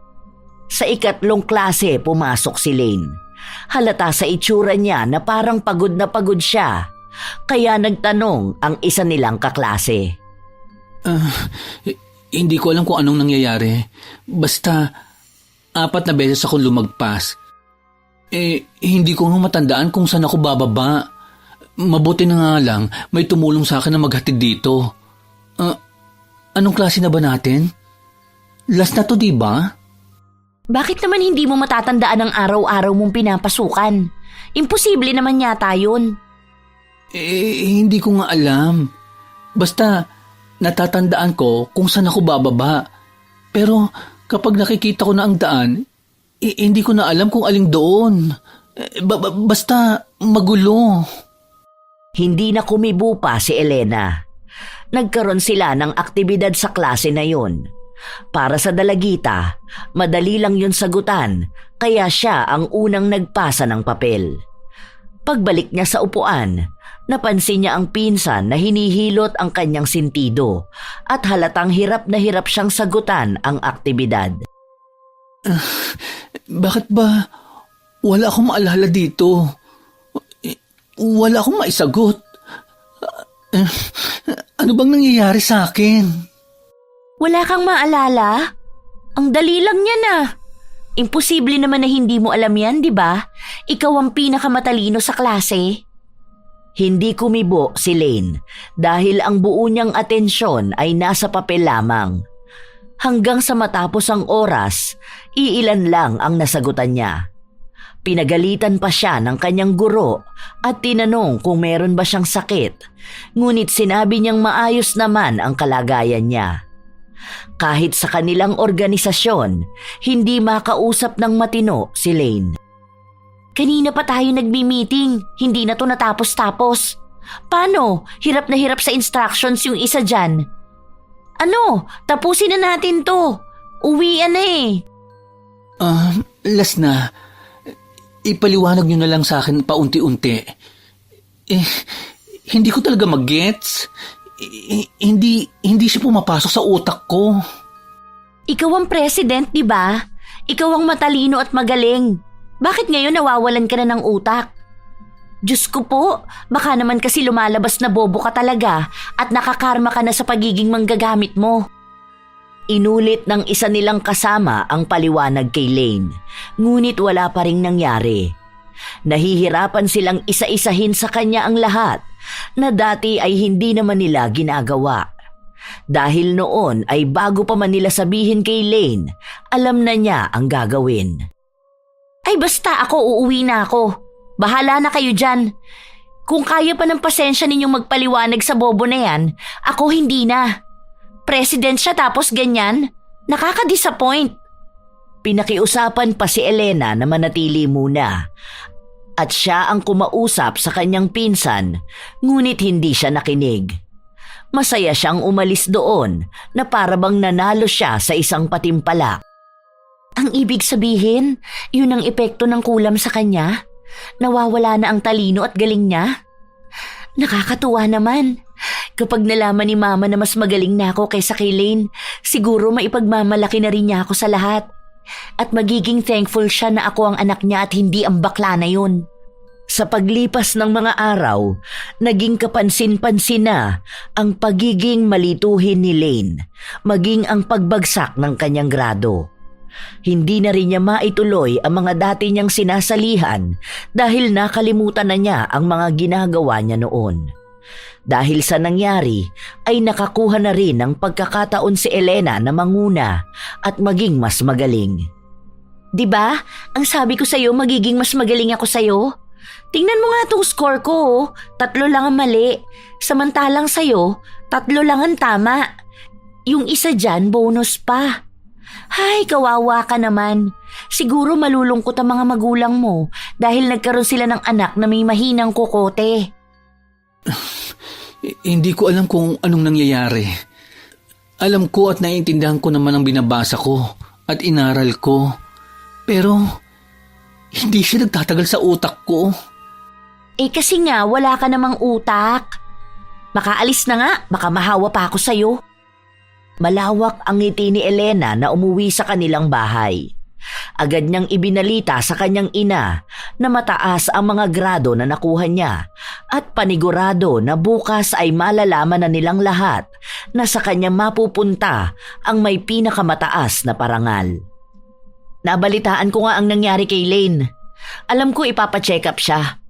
Speaker 1: Sa ikatlong klase pumasok si Lane. Halata sa itsura niya na parang pagod na pagod siya. Kaya nagtanong ang isa nilang kaklase.
Speaker 2: Hindi ko alam kung anong nangyayari. Basta, 4 na beses akong lumagpas. Hindi ko nga matandaan kung saan ako bababa. Mabuti na nga lang, may tumulong sa akin na maghatid dito. Anong klase na ba natin? Last na to, diba?
Speaker 1: Bakit naman hindi mo matatandaan ang araw-araw mong pinapasukan? Imposible naman yata yun.
Speaker 2: Hindi ko nga alam. Basta, natatandaan ko kung saan ako bababa. Pero kapag nakikita ko na ang daan, hindi ko na alam kung aling doon. Basta magulo.
Speaker 1: Hindi na kumibo pa si Elena. Nagkaroon sila ng aktibidad sa klase na yun. Para sa dalagita, madali lang yun sagutan kaya siya ang unang nagpasa ng papel. Pagbalik niya sa upuan, napansin niya ang pinsan na hinihilot ang kanyang sentido at halatang hirap na hirap siyang sagutan ang aktibidad.
Speaker 2: Bakit ba wala akong maalala dito? Wala akong maisagot. Ano bang nangyayari sa akin?
Speaker 1: Wala kang maalala? Ang dali lang niya na. Imposible naman na hindi mo alam yan, di ba? Ikaw ang pinakamatalino sa klase. Hindi kumibo si Lane dahil ang buo niyang atensyon ay nasa papel lamang. Hanggang sa matapos ang oras, iilan lang ang nasagutan niya. Pinagalitan pa siya ng kanyang guro at tinanong kung meron ba siyang sakit, ngunit sinabi niyang maayos naman ang kalagayan niya. Kahit sa kanilang organisasyon, hindi makausap ng matino si Lane. Kanina pa tayo nagmi-meeting, hindi na to natapos-tapos. Paano? Hirap na hirap sa instructions yung isa dyan. Ano? Tapusin na natin to. Uwian na eh.
Speaker 2: Last na. Ipaliwanag niyo na lang sa akin paunti-unti. Hindi ko talaga mag-gets. Hindi siya pumapasok sa utak ko.
Speaker 1: Ikaw ang president, di ba? Ikaw ang matalino at magaling. Bakit ngayon nawawalan ka na ng utak? Diyos ko po, baka naman kasi lumalabas na bobo ka talaga at nakakarma ka na sa pagiging manggagamit mo. Inulit ng isa nilang kasama ang paliwanag kay Lane, ngunit wala pa ring nangyari. Nahihirapan silang isa-isahin sa kanya ang lahat na dati ay hindi naman nila ginagawa. Dahil noon ay bago pa man nila sabihin kay Lane, alam na niya ang gagawin. Ay basta ako, uuwi na ako. Bahala na kayo dyan. Kung kaya pa ng pasensya ninyong magpaliwanag sa bobo na yan, ako hindi na. President siya tapos ganyan? Nakaka-disappoint. Pinakiusapan pa si Elena na manatili muna. At siya ang kumausap sa kanyang pinsan, ngunit hindi siya nakinig. Masaya siyang umalis doon na parabang nanalo siya sa isang patimpalak. Ang ibig sabihin, yun ang epekto ng kulam sa kanya? Nawawala na ang talino at galing niya? Nakakatuwa naman. Kapag nalaman ni Mama na mas magaling na ako kaysa kay Lane, siguro maipagmamalaki na rin niya ako sa lahat. At magiging thankful siya na ako ang anak niya at hindi ang bakla na yun. Sa paglipas ng mga araw, naging kapansin-pansin na ang pagiging malituhin ni Lane, maging ang pagbagsak ng kanyang grado. Hindi na rin niya maituloy ang mga dati niyang sinasalihan dahil nakalimutan na niya ang mga ginagawa niya noon. Dahil sa nangyari ay nakakuha na rin ng pagkakataon si Elena na manguna at maging mas magaling. Diba? Ang sabi ko sa'yo magiging mas magaling ako sa'yo? Tingnan mo nga tong score ko, oh. 3 lang ang mali. Samantalang sa'yo, 3 lang ang tama. Yung isa dyan, bonus pa. Hay, kawawa ka naman. Siguro malulungkot ang mga magulang mo dahil nagkaroon sila ng anak na may mahinang kokote.
Speaker 2: Hindi ko alam kung anong nangyayari. Alam ko at naiintindihan ko naman ang binabasa ko at inaral ko. Pero hindi siya nagtatagal sa utak ko.
Speaker 1: Kasi nga wala ka namang utak. Makaalis na nga, baka mahawa pa ako sa'yo. Malawak ang ngiti ni Elena na umuwi sa kanilang bahay. Agad niyang ibinalita sa kanyang ina na mataas ang mga grado na nakuha niya at panigurado na bukas ay malalaman na nilang lahat na sa kanya mapupunta ang may pinakamataas na parangal. Nabalitaan ko nga ang nangyari kay Lane. Alam ko ipapacheck up siya.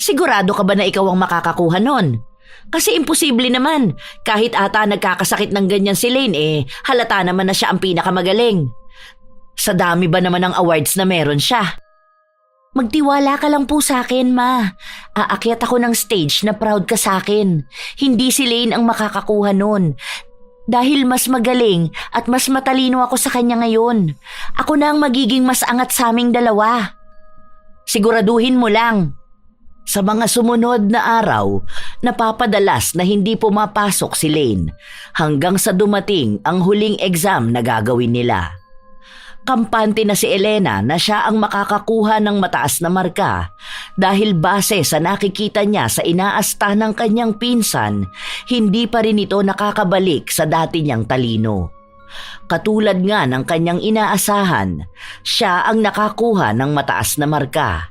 Speaker 1: Sigurado ka ba na ikaw ang makakakuha nun? Kasi imposible naman. Kahit ata nagkakasakit ng ganyan si Lane halata naman na siya ang pinakamagaling. Sa dami ba naman ng awards na meron siya? Magtiwala ka lang po sa akin, Ma. Aakyat ako ng stage na proud ka sa akin. Hindi si Lane ang makakakuha nun. Dahil mas magaling at mas matalino ako sa kanya ngayon. Ako na ang magiging mas angat sa aming dalawa. Siguraduhin mo lang. Sa mga sumunod na araw, napapadalas na hindi pumapasok si Lane hanggang sa dumating ang huling exam na gagawin nila. Kampante na si Elena na siya ang makakakuha ng mataas na marka dahil base sa nakikita niya sa inaasta ng kanyang pinsan, hindi pa rin ito nakakabalik sa dati niyang talino. Katulad nga ng kanyang inaasahan, siya ang nakakuha ng mataas na marka.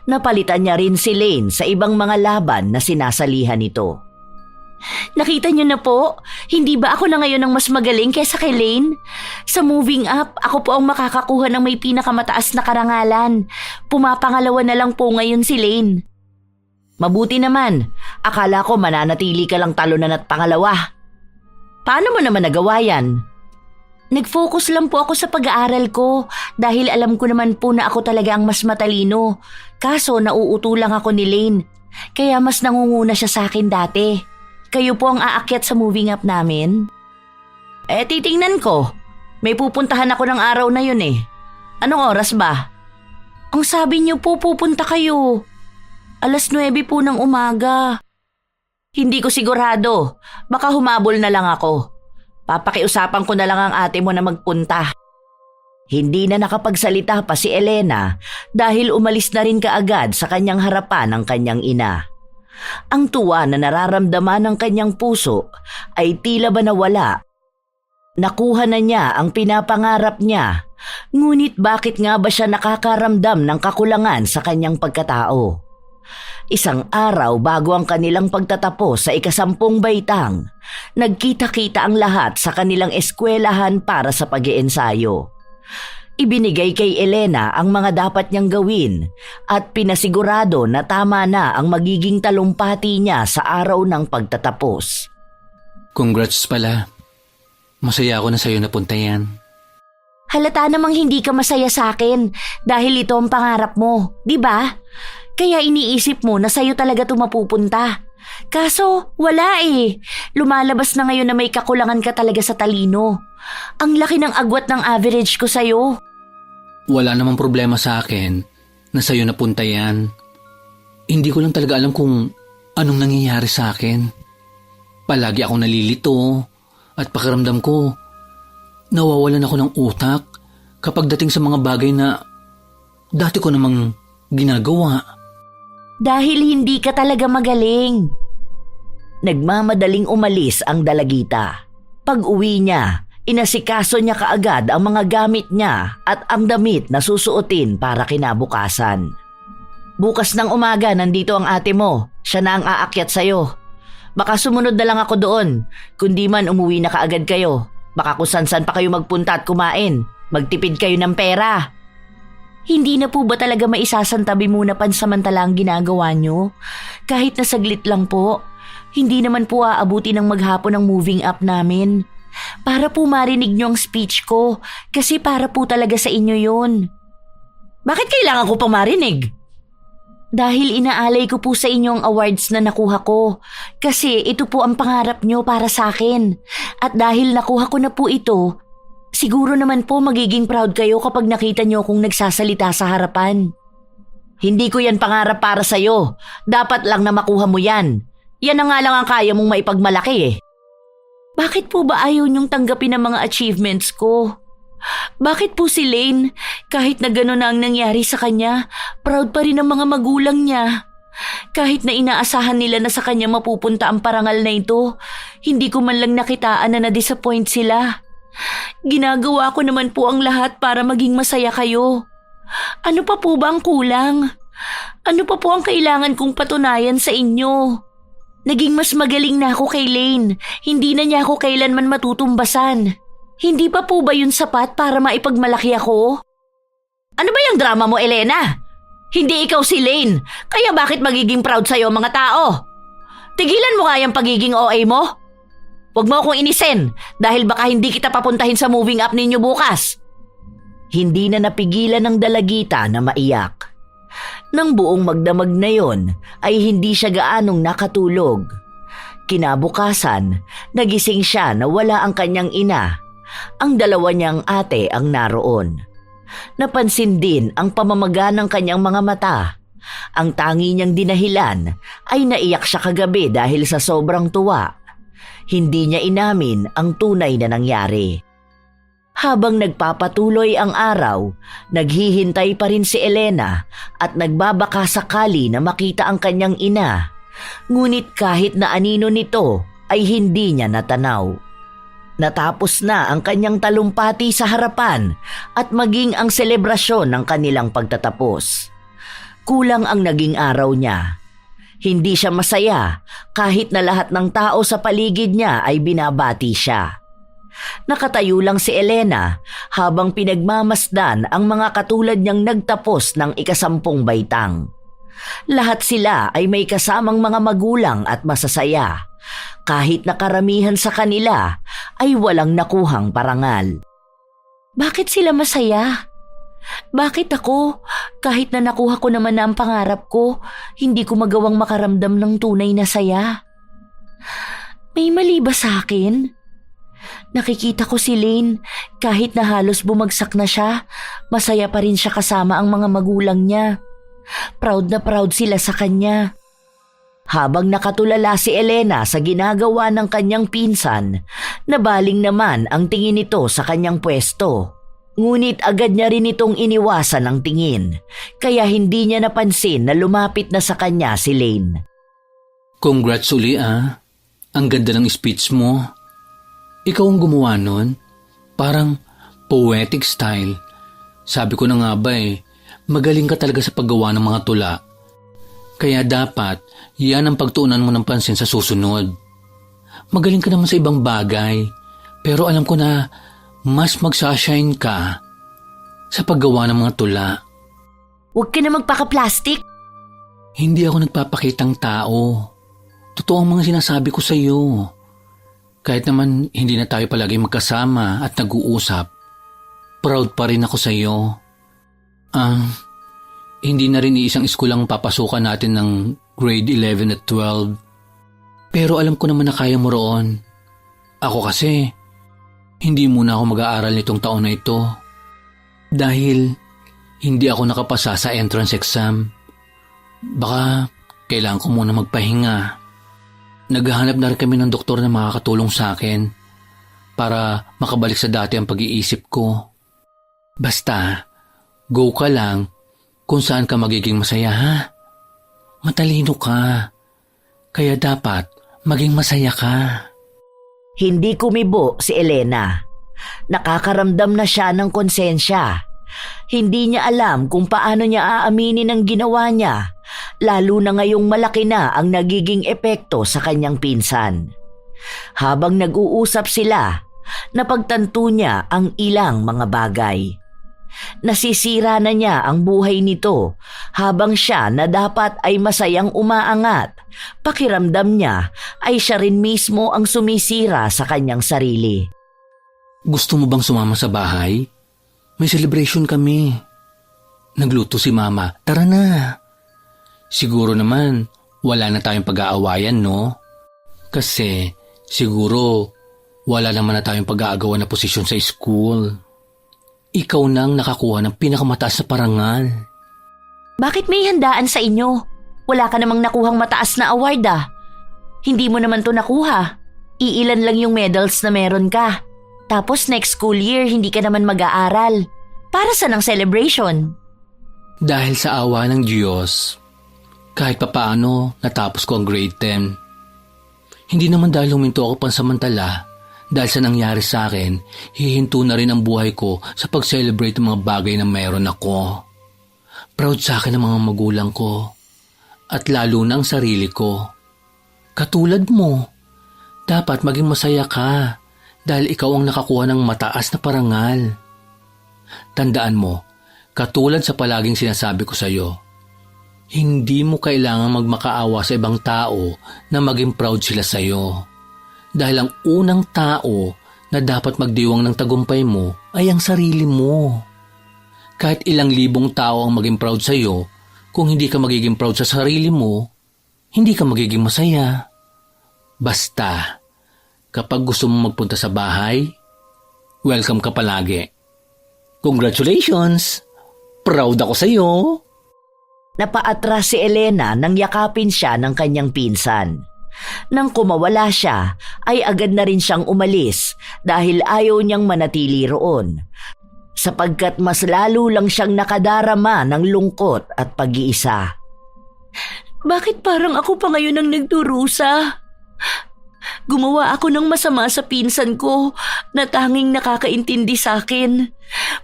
Speaker 1: Napalitan niya rin si Lane sa ibang mga laban na sinasalihan nito.
Speaker 3: Nakita niyo na po, hindi ba ako na ngayon ang mas magaling kaysa kay Lane? Sa moving up, ako po ang makakakuha ng may pinakamataas na karangalan. Pumapangalawa na lang po ngayon si Lane.
Speaker 1: Mabuti naman, akala ko mananatili ka lang talunan at pangalawa. Paano mo naman nagawa yan?
Speaker 3: Nag-focus lang po ako sa pag-aaral ko dahil alam ko naman po na ako talaga ang mas matalino. Kaso nauuto lang ako ni Lane, kaya mas nangunguna siya sa akin dati. Kayo po ang aakyat sa moving up namin?
Speaker 1: Titingnan ko. May pupuntahan ako ng araw na yun eh. Anong oras ba?
Speaker 3: Ang sabi niyo po pupunta kayo. 9:00 po ng umaga.
Speaker 1: Hindi ko sigurado. Baka humabol na lang ako. Papakiusapan ko na lang ang ate mo na magpunta. Hindi na nakapagsalita pa si Elena dahil umalis na rin kaagad sa kanyang harapan ang kanyang ina. Ang tuwa na nararamdaman ng kanyang puso ay tila ba nawala. Nakuha na niya ang pinapangarap niya, ngunit bakit nga ba siya nakakaramdam ng kakulangan sa kanyang pagkatao? Isang araw bago ang kanilang pagtatapos sa 10 baitang, nagkita-kita ang lahat sa kanilang eskwelahan para sa pag-iensayo. Ibinigay kay Elena ang mga dapat niyang gawin at pinasigurado na tama na ang magiging talumpati niya sa araw ng pagtatapos.
Speaker 2: Congrats pala. Masaya ako na sa'yo napunta yan.
Speaker 3: Halata namang hindi ka masaya sa akin dahil ito ang pangarap mo, di ba? Kaya iniisip mo na sa'yo talaga ito mapupunta. Kaso wala eh. Lumalabas na ngayon na may kakulangan ka talaga sa talino. Ang laki ng agwat ng average ko sa'yo.
Speaker 2: Wala namang problema sa akin na sa'yo napunta yan. Hindi ko lang talaga alam kung anong nangyayari sa akin. Palagi akong nalilito at pakiramdam ko nawawalan ako ng utak kapag dating sa mga bagay na dati ko namang ginagawa.
Speaker 3: Dahil hindi ka talaga magaling.
Speaker 1: Nagmamadaling umalis ang dalagita. Pag-uwi niya, inasikaso niya kaagad ang mga gamit niya at ang damit na susuotin para kinabukasan. Bukas ng umaga nandito ang ate mo. Siya na ang aakyat sa'yo. Baka sumunod na lang ako doon. Kundi man umuwi na kaagad kayo. Baka kung san-san pa kayo magpunta at kumain. Magtipid kayo ng pera.
Speaker 3: Hindi na po ba talaga maisasantabi muna pansamantala ang ginagawa nyo? Kahit na saglit lang po. Hindi naman po aabuti ng maghapon ang moving up namin. Para po marinig nyo ang speech ko. Kasi para po talaga sa inyo yun.
Speaker 1: Bakit kailangan ko pang marinig?
Speaker 3: Dahil inaalay ko po sa inyo ang awards na nakuha ko. Kasi ito po ang pangarap nyo para sa akin. At dahil nakuha ko na po ito, siguro naman po magiging proud kayo kapag nakita nyo akong nagsasalita sa harapan.
Speaker 1: Hindi ko yan pangarap para sa'yo. Dapat lang na makuha mo yan. Yan na nga lang ang kaya mong maipagmalaki eh.
Speaker 3: Bakit po ba ayaw niyong tanggapin ang mga achievements ko? Bakit po si Lane, kahit na gano'n na ang nangyari sa kanya, proud pa rin ang mga magulang niya? Kahit na inaasahan nila na sa kanya mapupunta ang parangal na ito, hindi ko man lang nakitaan na na-disappoint sila. Ginagawa ko naman po ang lahat para maging masaya kayo. Ano pa po ba ang kulang? Ano pa po ang kailangan kong patunayan sa inyo? Naging mas magaling na ako kay Lane. Hindi na niya ako kailanman matutumbasan. Hindi pa po ba yun sapat para maipagmalaki ako?
Speaker 1: Ano ba yung drama mo, Elena? Hindi ikaw si Lane, kaya bakit magiging proud sa'yo ang mga tao? Tigilan mo nga yung pagiging OA mo. Huwag mo akong inisin dahil baka hindi kita papuntahin sa moving up ninyo bukas. Hindi na napigilan ng dalagita na maiyak. Nang buong magdamag na yon ay hindi siya gaanong nakatulog. Kinabukasan, nagising siya na wala ang kanyang ina. Ang dalawa niyang ate ang naroon. Napansin din ang pamamaga ng kanyang mga mata Ang tangi niyang dinahilan ay naiyak siya kagabi dahil sa sobrang tuwa. Hindi niya inamin ang tunay na nangyari. Habang nagpapatuloy ang araw, naghihintay pa rin si Elena at nagbabaka sakali na makita ang kanyang ina. Ngunit kahit na anino nito ay hindi niya natanaw. Natapos na ang kanyang talumpati sa harapan at maging ang selebrasyon ng kanilang pagtatapos. Kulang ang naging araw niya. Hindi siya masaya kahit na lahat ng tao sa paligid niya ay binabati siya. Nakatayo lang si Elena habang pinagmamasdan ang mga katulad niyang nagtapos ng 10 baitang. Lahat sila ay may kasamang mga magulang at masasaya, kahit na karamihan sa kanila ay walang nakuhang parangal. Bakit sila masaya? Bakit ako, kahit na nakuha ko naman na ang pangarap ko, hindi ko magawang makaramdam ng tunay na saya? May mali ba sa akin? Nakikita ko si Lane, kahit na halos bumagsak na siya, masaya pa rin siya kasama ang mga magulang niya. Proud na proud sila sa kanya. Habang nakatulala si Elena sa ginagawa ng kanyang pinsan, nabaling naman ang tingin nito sa kanyang pwesto. Ngunit agad niya rin itong iniwasan ang tingin, kaya hindi niya napansin na lumapit na sa kanya si Lane.
Speaker 2: Congrats uli ah. Ang ganda ng speech mo. Ikaw ang gumawa nun? Parang poetic style. Sabi ko na nga ba magaling ka talaga sa paggawa ng mga tula. Kaya dapat, yan ang pagtuunan mo ng pansin sa susunod. Magaling ka naman sa ibang bagay, pero alam ko na mas magsashine ka sa paggawa ng mga tula.
Speaker 3: Huwag ka na magpaka-plastic.
Speaker 2: Hindi ako nagpapakitang tao. Totoo ang mga sinasabi ko sa iyo. Kahit naman hindi na tayo palagi magkasama at nag-uusap, proud pa rin ako sa iyo. Hindi na rin iisang eskulang papasukan natin ng grade 11 at 12. Pero alam ko naman na kaya mo roon. Ako kasi, hindi muna ako mag-aaral nitong taon na ito. Dahil hindi ako nakapasa sa entrance exam. Baka kailangan ko muna magpahinga. Naghahanap na rin kami ng doktor na makakatulong sa akin para makabalik sa dati ang pag-iisip ko. Basta, go ka lang kung saan ka magiging masaya ha. Matalino ka, kaya dapat maging masaya ka.
Speaker 1: Hindi kumibo si Elena. Nakakaramdam na siya ng konsensya. Hindi niya alam kung paano niya aaminin ang ginawa niya, lalo na ngayong malaki na ang nagiging epekto sa kanyang pinsan. Habang nag-uusap sila, napagtanto niya ang ilang mga bagay. Nasisira na niya ang buhay nito habang siya na dapat ay masayang umaangat. Pakiramdam niya ay siya rin mismo ang sumisira sa kanyang sarili.
Speaker 2: Gusto mo bang sumama sa bahay? May celebration kami. Nagluto si Mama. Tara na. Siguro naman wala na tayong pag-aawayan, no? Kasi siguro wala naman na tayong pag-aagawan na posisyon sa school. Ikaw nang nakakuha ng pinakamataas na parangal.
Speaker 3: Bakit may handaan sa inyo? Wala ka namang nakuhang mataas na award ah. Hindi mo naman to nakuha. Iilan lang yung medals na meron ka. Tapos next school year hindi ka naman mag-aaral. Para saan ang celebration?
Speaker 2: Dahil sa awa ng Diyos, kahit papaano natapos ko ang grade 10. Hindi naman dahil huminto ako pansamantala. Dahil sa nangyari sa akin, hihinto na rin ang buhay ko sa pag-celebrate ng mga bagay na mayroon ako. Proud sa akin ang mga magulang ko. At lalo na ang sarili ko. Katulad mo, dapat maging masaya ka dahil ikaw ang nakakuha ng mataas na parangal. Tandaan mo, katulad sa palaging sinasabi ko sa iyo, hindi mo kailangang magmakaawa sa ibang tao na maging proud sila sa iyo. Dahil ang unang tao na dapat magdiwang ng tagumpay mo ay ang sarili mo. Kahit ilang libong tao ang maging proud sa iyo, kung hindi ka magiging proud sa sarili mo, hindi ka magiging masaya. Basta, kapag gusto mo magpunta sa bahay, welcome ka palagi. Congratulations! Proud ako sa iyo!
Speaker 1: Napaatras si Elena nang yakapin siya ng kanyang pinsan. Nang kumawala siya, ay agad na rin siyang umalis dahil ayaw niyang manatili roon, sapagkat mas lalo lang siyang nakadarama ng lungkot at pag-iisa.
Speaker 3: Bakit parang ako pa ngayon ang nagdurusa? Gumawa ako ng masama sa pinsan ko na tanging nakakaintindi sa akin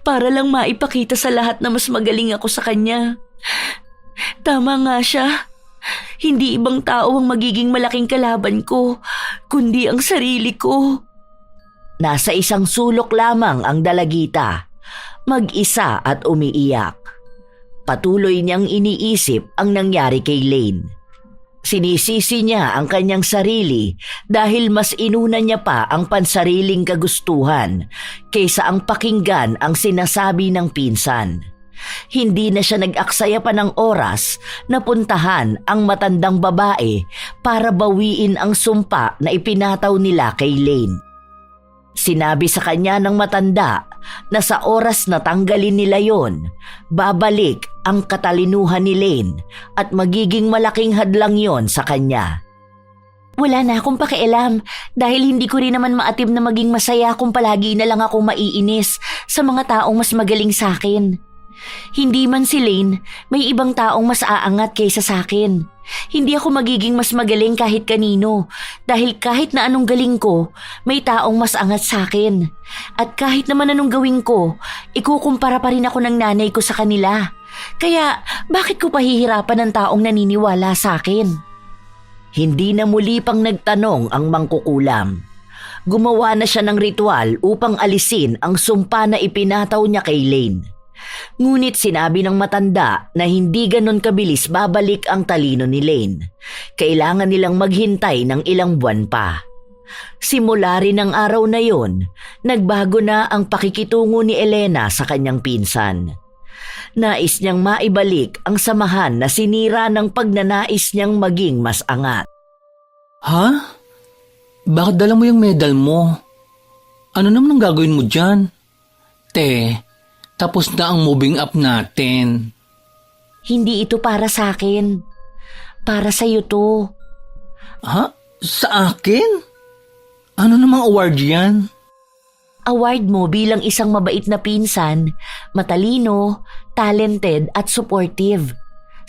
Speaker 3: para lang maipakita sa lahat na mas magaling ako sa kanya. Tama nga siya. Hindi ibang tao ang magiging malaking kalaban ko, kundi ang sarili ko.
Speaker 1: Nasa isang sulok lamang ang dalagita, mag-isa at umiiyak. Patuloy niyang iniisip ang nangyari kay Lane. Sinisisi niya ang kanyang sarili dahil mas inuna niya pa ang pansariling kagustuhan kaysa ang pakinggan ang sinasabi ng pinsan. Hindi na siya nag-aksaya pa ng oras na puntahan ang matandang babae para bawiin ang sumpa na ipinataw nila kay Lane. Sinabi sa kanya ng matanda na sa oras na tanggalin nila yon, babalik ang katalinuhan ni Lane at magiging malaking hadlang yon sa kanya.
Speaker 3: Wala na akong pakialam dahil hindi ko rin naman maatim na maging masaya kung palagi na lang akong maiinis sa mga taong mas magaling sa akin. Hindi man si Lane, may ibang taong mas aangat kaysa sa akin. Hindi ako magiging mas magaling kahit kanino dahil kahit na anong galing ko, may taong mas angat sa akin. At kahit naman anong gawin ko, ikukumpara pa rin ako ng nanay ko sa kanila. Kaya bakit ko pahihirapan ng taong naniniwala sa akin?
Speaker 1: Hindi na muli pang nagtanong ang mangkukulam. Gumawa na siya ng ritual upang alisin ang sumpa na ipinataw niya kay Lane. Ngunit sinabi ng matanda na hindi ganon kabilis babalik ang talino ni Lane. Kailangan nilang maghintay ng ilang buwan pa. Simula rin ng araw na yon, nagbago na ang pakikitungo ni Elena sa kanyang pinsan. Nais niyang maibalik ang samahan na sinira ng pagnanais niyang maging mas angat.
Speaker 2: Ha? Bakit dala mo yung medal mo? Ano naman ang gagawin mo dyan? Tapos na ang moving up natin.
Speaker 3: Hindi ito para sa akin. Para sa'yo to.
Speaker 2: Ha? Sa akin? Ano namang award yan?
Speaker 3: Award mo bilang isang mabait na pinsan, matalino, talented at supportive.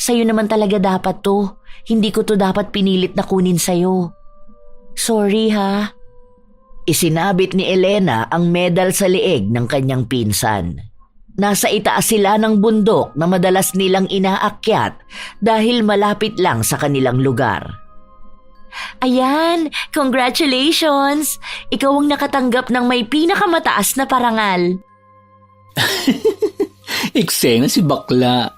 Speaker 3: Sa'yo naman talaga dapat to. Hindi ko to dapat pinilit na kunin sa'yo. Sorry ha.
Speaker 1: Isinabit ni Elena ang medal sa leeg ng kanyang pinsan. Nasa itaas sila ng bundok na madalas nilang inaakyat dahil malapit lang sa kanilang lugar.
Speaker 3: Ayan, congratulations! Ikaw ang nakatanggap ng may pinakamataas na parangal.
Speaker 2: Eksena si bakla.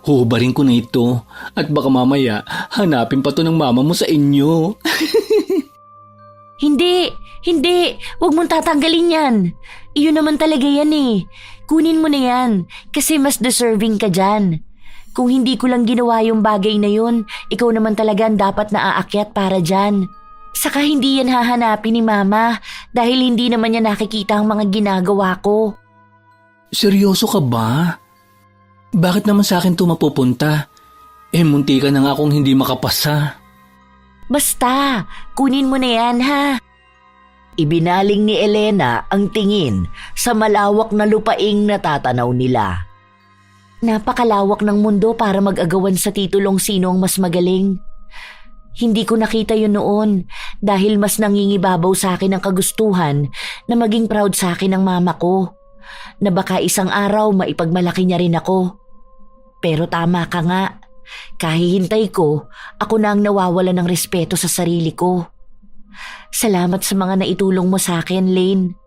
Speaker 2: Hubarin ko na ito at baka mamaya hanapin pa to ng mama mo sa inyo.
Speaker 3: Hindi! Huwag mong tatanggalin yan. Iyon naman talaga yan eh. Kunin mo na yan kasi mas deserving ka dyan. Kung hindi ko lang ginawa yung bagay na yun, ikaw naman talaga ang dapat na aakyat para dyan. Saka hindi yan hahanapin ni Mama dahil hindi naman niya nakikita ang mga ginagawa ko.
Speaker 2: Seryoso ka ba? Bakit naman sa akin ito mapupunta? Munti ka na nga akong hindi makapasa.
Speaker 3: Basta, kunin mo na yan ha.
Speaker 1: Ibinaling ni Elena ang tingin sa malawak na lupaing natatanaw nila.
Speaker 3: Napakalawak ng mundo para mag-agawan sa titulong sino ang mas magaling. Hindi ko nakita yun noon dahil mas nangingibabaw sa akin ang kagustuhan na maging proud sa akin ng mama ko. Na baka isang araw maipagmalaki niya rin ako. Pero tama ka nga, kahihintay ko, ako na ang nawawala ng respeto sa sarili ko. Salamat sa mga naitulong mo sa akin, Lane.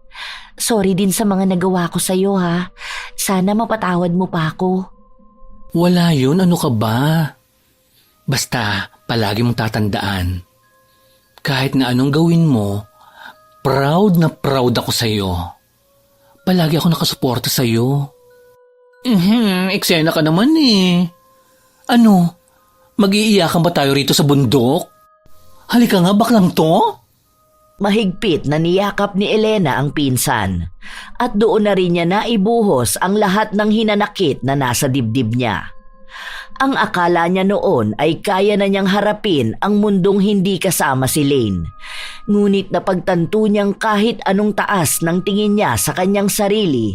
Speaker 3: Sorry din sa mga nagawa ko sa'yo ha. Sana mapatawad mo pa ako.
Speaker 2: Wala yun, ano ka ba? Basta palagi mong tatandaan. Kahit na anong gawin mo, proud na proud ako sa'yo. Palagi ako nakasuporta sa'yo. Eksena ka naman eh. Ano? Mag-iiyakan ba tayo rito sa bundok? Halika nga, baklang to?
Speaker 1: Mahigpit na niyakap ni Elena ang pinsan at doon na rin niya naibuhos ang lahat ng hinanakit na nasa dibdib niya. Ang akala niya noon ay kaya na niyang harapin ang mundong hindi kasama si Lane. Ngunit napagtanto niyang kahit anong taas ng tingin niya sa kanyang sarili,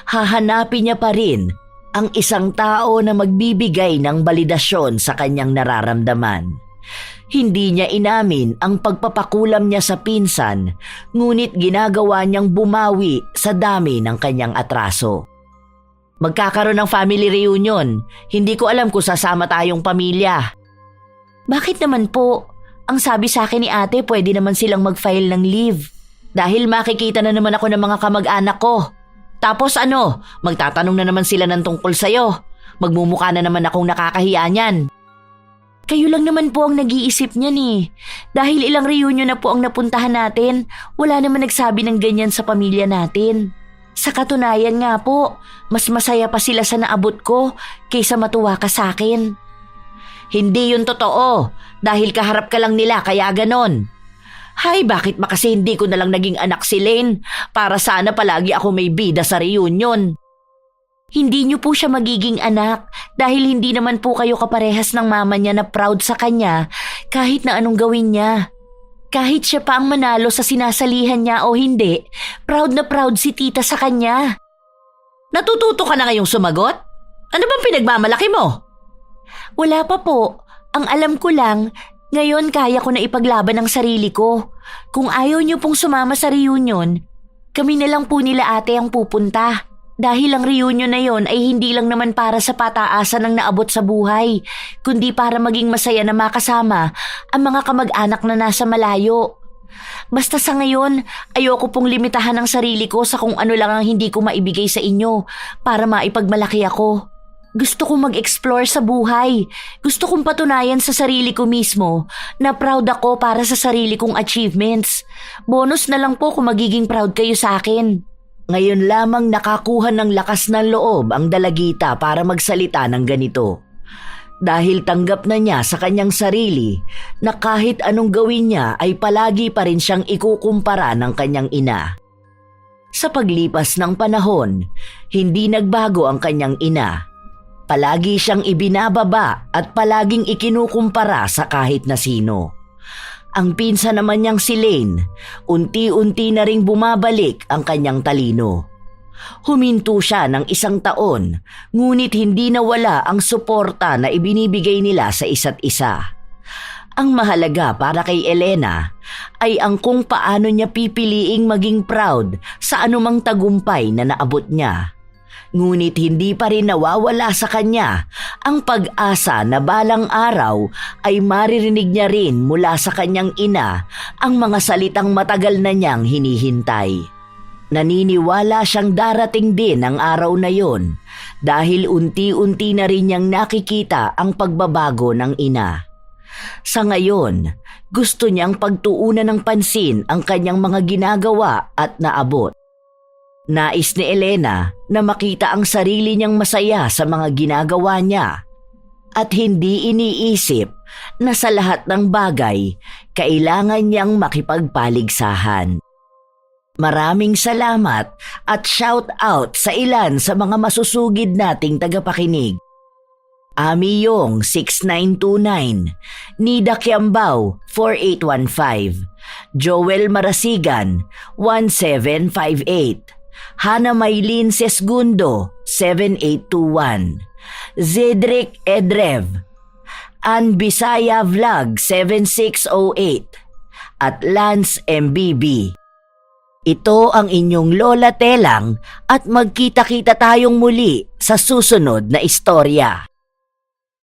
Speaker 1: hahanapin niya pa rin ang isang tao na magbibigay ng balidasyon sa kanyang nararamdaman. Hindi niya inamin ang pagpapakulam niya sa pinsan, ngunit ginagawa niyang bumawi sa dami ng kanyang atraso. Magkakaroon ng family reunion. Hindi ko alam kung sasama tayong pamilya.
Speaker 3: Bakit naman po? Ang sabi sa akin ni ate, pwede naman silang mag-file ng leave.
Speaker 1: Dahil makikita na naman ako ng mga kamag-anak ko. Tapos ano, magtatanong na naman sila ng tungkol sa'yo. Magmumukha na naman akong nakakahiya niyan.
Speaker 3: Kayo lang naman po ang nag-iisip niyan eh. Dahil ilang reunion na po ang napuntahan natin, wala naman nagsabi ng ganyan sa pamilya natin. Sa katunayan nga po, mas masaya pa sila sa naabot ko kaysa matuwa ka sa akin.
Speaker 1: Hindi yun totoo. Dahil kaharap ka lang nila kaya ganon. Hay, bakit ba kasi hindi ko na lang naging anak si Lane para sana palagi ako may bida sa reunion?
Speaker 3: Hindi niyo po siya magiging anak dahil hindi naman po kayo kaparehas ng mama niya na proud sa kanya kahit na anong gawin niya. Kahit siya pa ang manalo sa sinasalihan niya o hindi, proud na proud si tita sa kanya.
Speaker 1: Natututo ka na ngayong sumagot? Ano bang pinagmamalaki mo?
Speaker 3: Wala pa po. Ang alam ko lang, ngayon kaya ko na ipaglaban ang sarili ko. Kung ayaw niyo pong sumama sa reunion, kami na lang po nila ate ang pupunta. Dahil ang reunion na yon ay hindi lang naman para sa pataasan ng naabot sa buhay, kundi para maging masaya na makasama ang mga kamag-anak na nasa malayo. Basta sa ngayon, ayoko pong limitahan ang sarili ko sa kung ano lang ang hindi ko maibigay sa inyo para maipagmalaki ako. Gusto kong mag-explore sa buhay. Gusto kong patunayan sa sarili ko mismo na proud ako para sa sarili kong achievements. Bonus na lang po kung magiging proud kayo sa akin.
Speaker 1: Ngayon lamang nakakuha ng lakas ng loob ang dalagita para magsalita ng ganito. Dahil tanggap na niya sa kanyang sarili na kahit anong gawin niya ay palagi pa rin siyang ikukumpara ng kanyang ina. Sa paglipas ng panahon, hindi nagbago ang kanyang ina. Palagi siyang ibinababa at palaging ikinukumpara sa kahit na sino. Ang pinsan naman niyang si Lane, unti-unti na ring bumabalik ang kanyang talino. Huminto siya ng 1 taon, ngunit hindi nawala ang suporta na ibinibigay nila sa isa't isa. Ang mahalaga para kay Elena ay ang kung paano niya pipiliing maging proud sa anumang tagumpay na naabot niya. Ngunit hindi pa rin nawawala sa kanya ang pag-asa na balang araw ay maririnig niya rin mula sa kanyang ina ang mga salitang matagal na niyang hinihintay. Naniniwala siyang darating din ang araw na yon dahil unti-unti na rin niyang nakikita ang pagbabago ng ina. Sa ngayon, gusto niyang pagtuunan ng pansin ang kanyang mga ginagawa at naabot. Nais ni Elena na makita ang sarili niyang masaya sa mga ginagawa niya at hindi iniisip na sa lahat ng bagay kailangan niyang makipagpaligsahan. Maraming salamat at shout out sa ilan sa mga masusugid nating tagapakinig. Ami Yong 6929, Nida Kiambao 4815, Joel Marasigan 1758, Hana Maylin Sesgundo 7821, Zedric Edrev, Ann Bisaya Vlog 7608 at Lance MBB. Ito ang inyong Lola Telang at magkita-kita tayong muli sa susunod na istorya.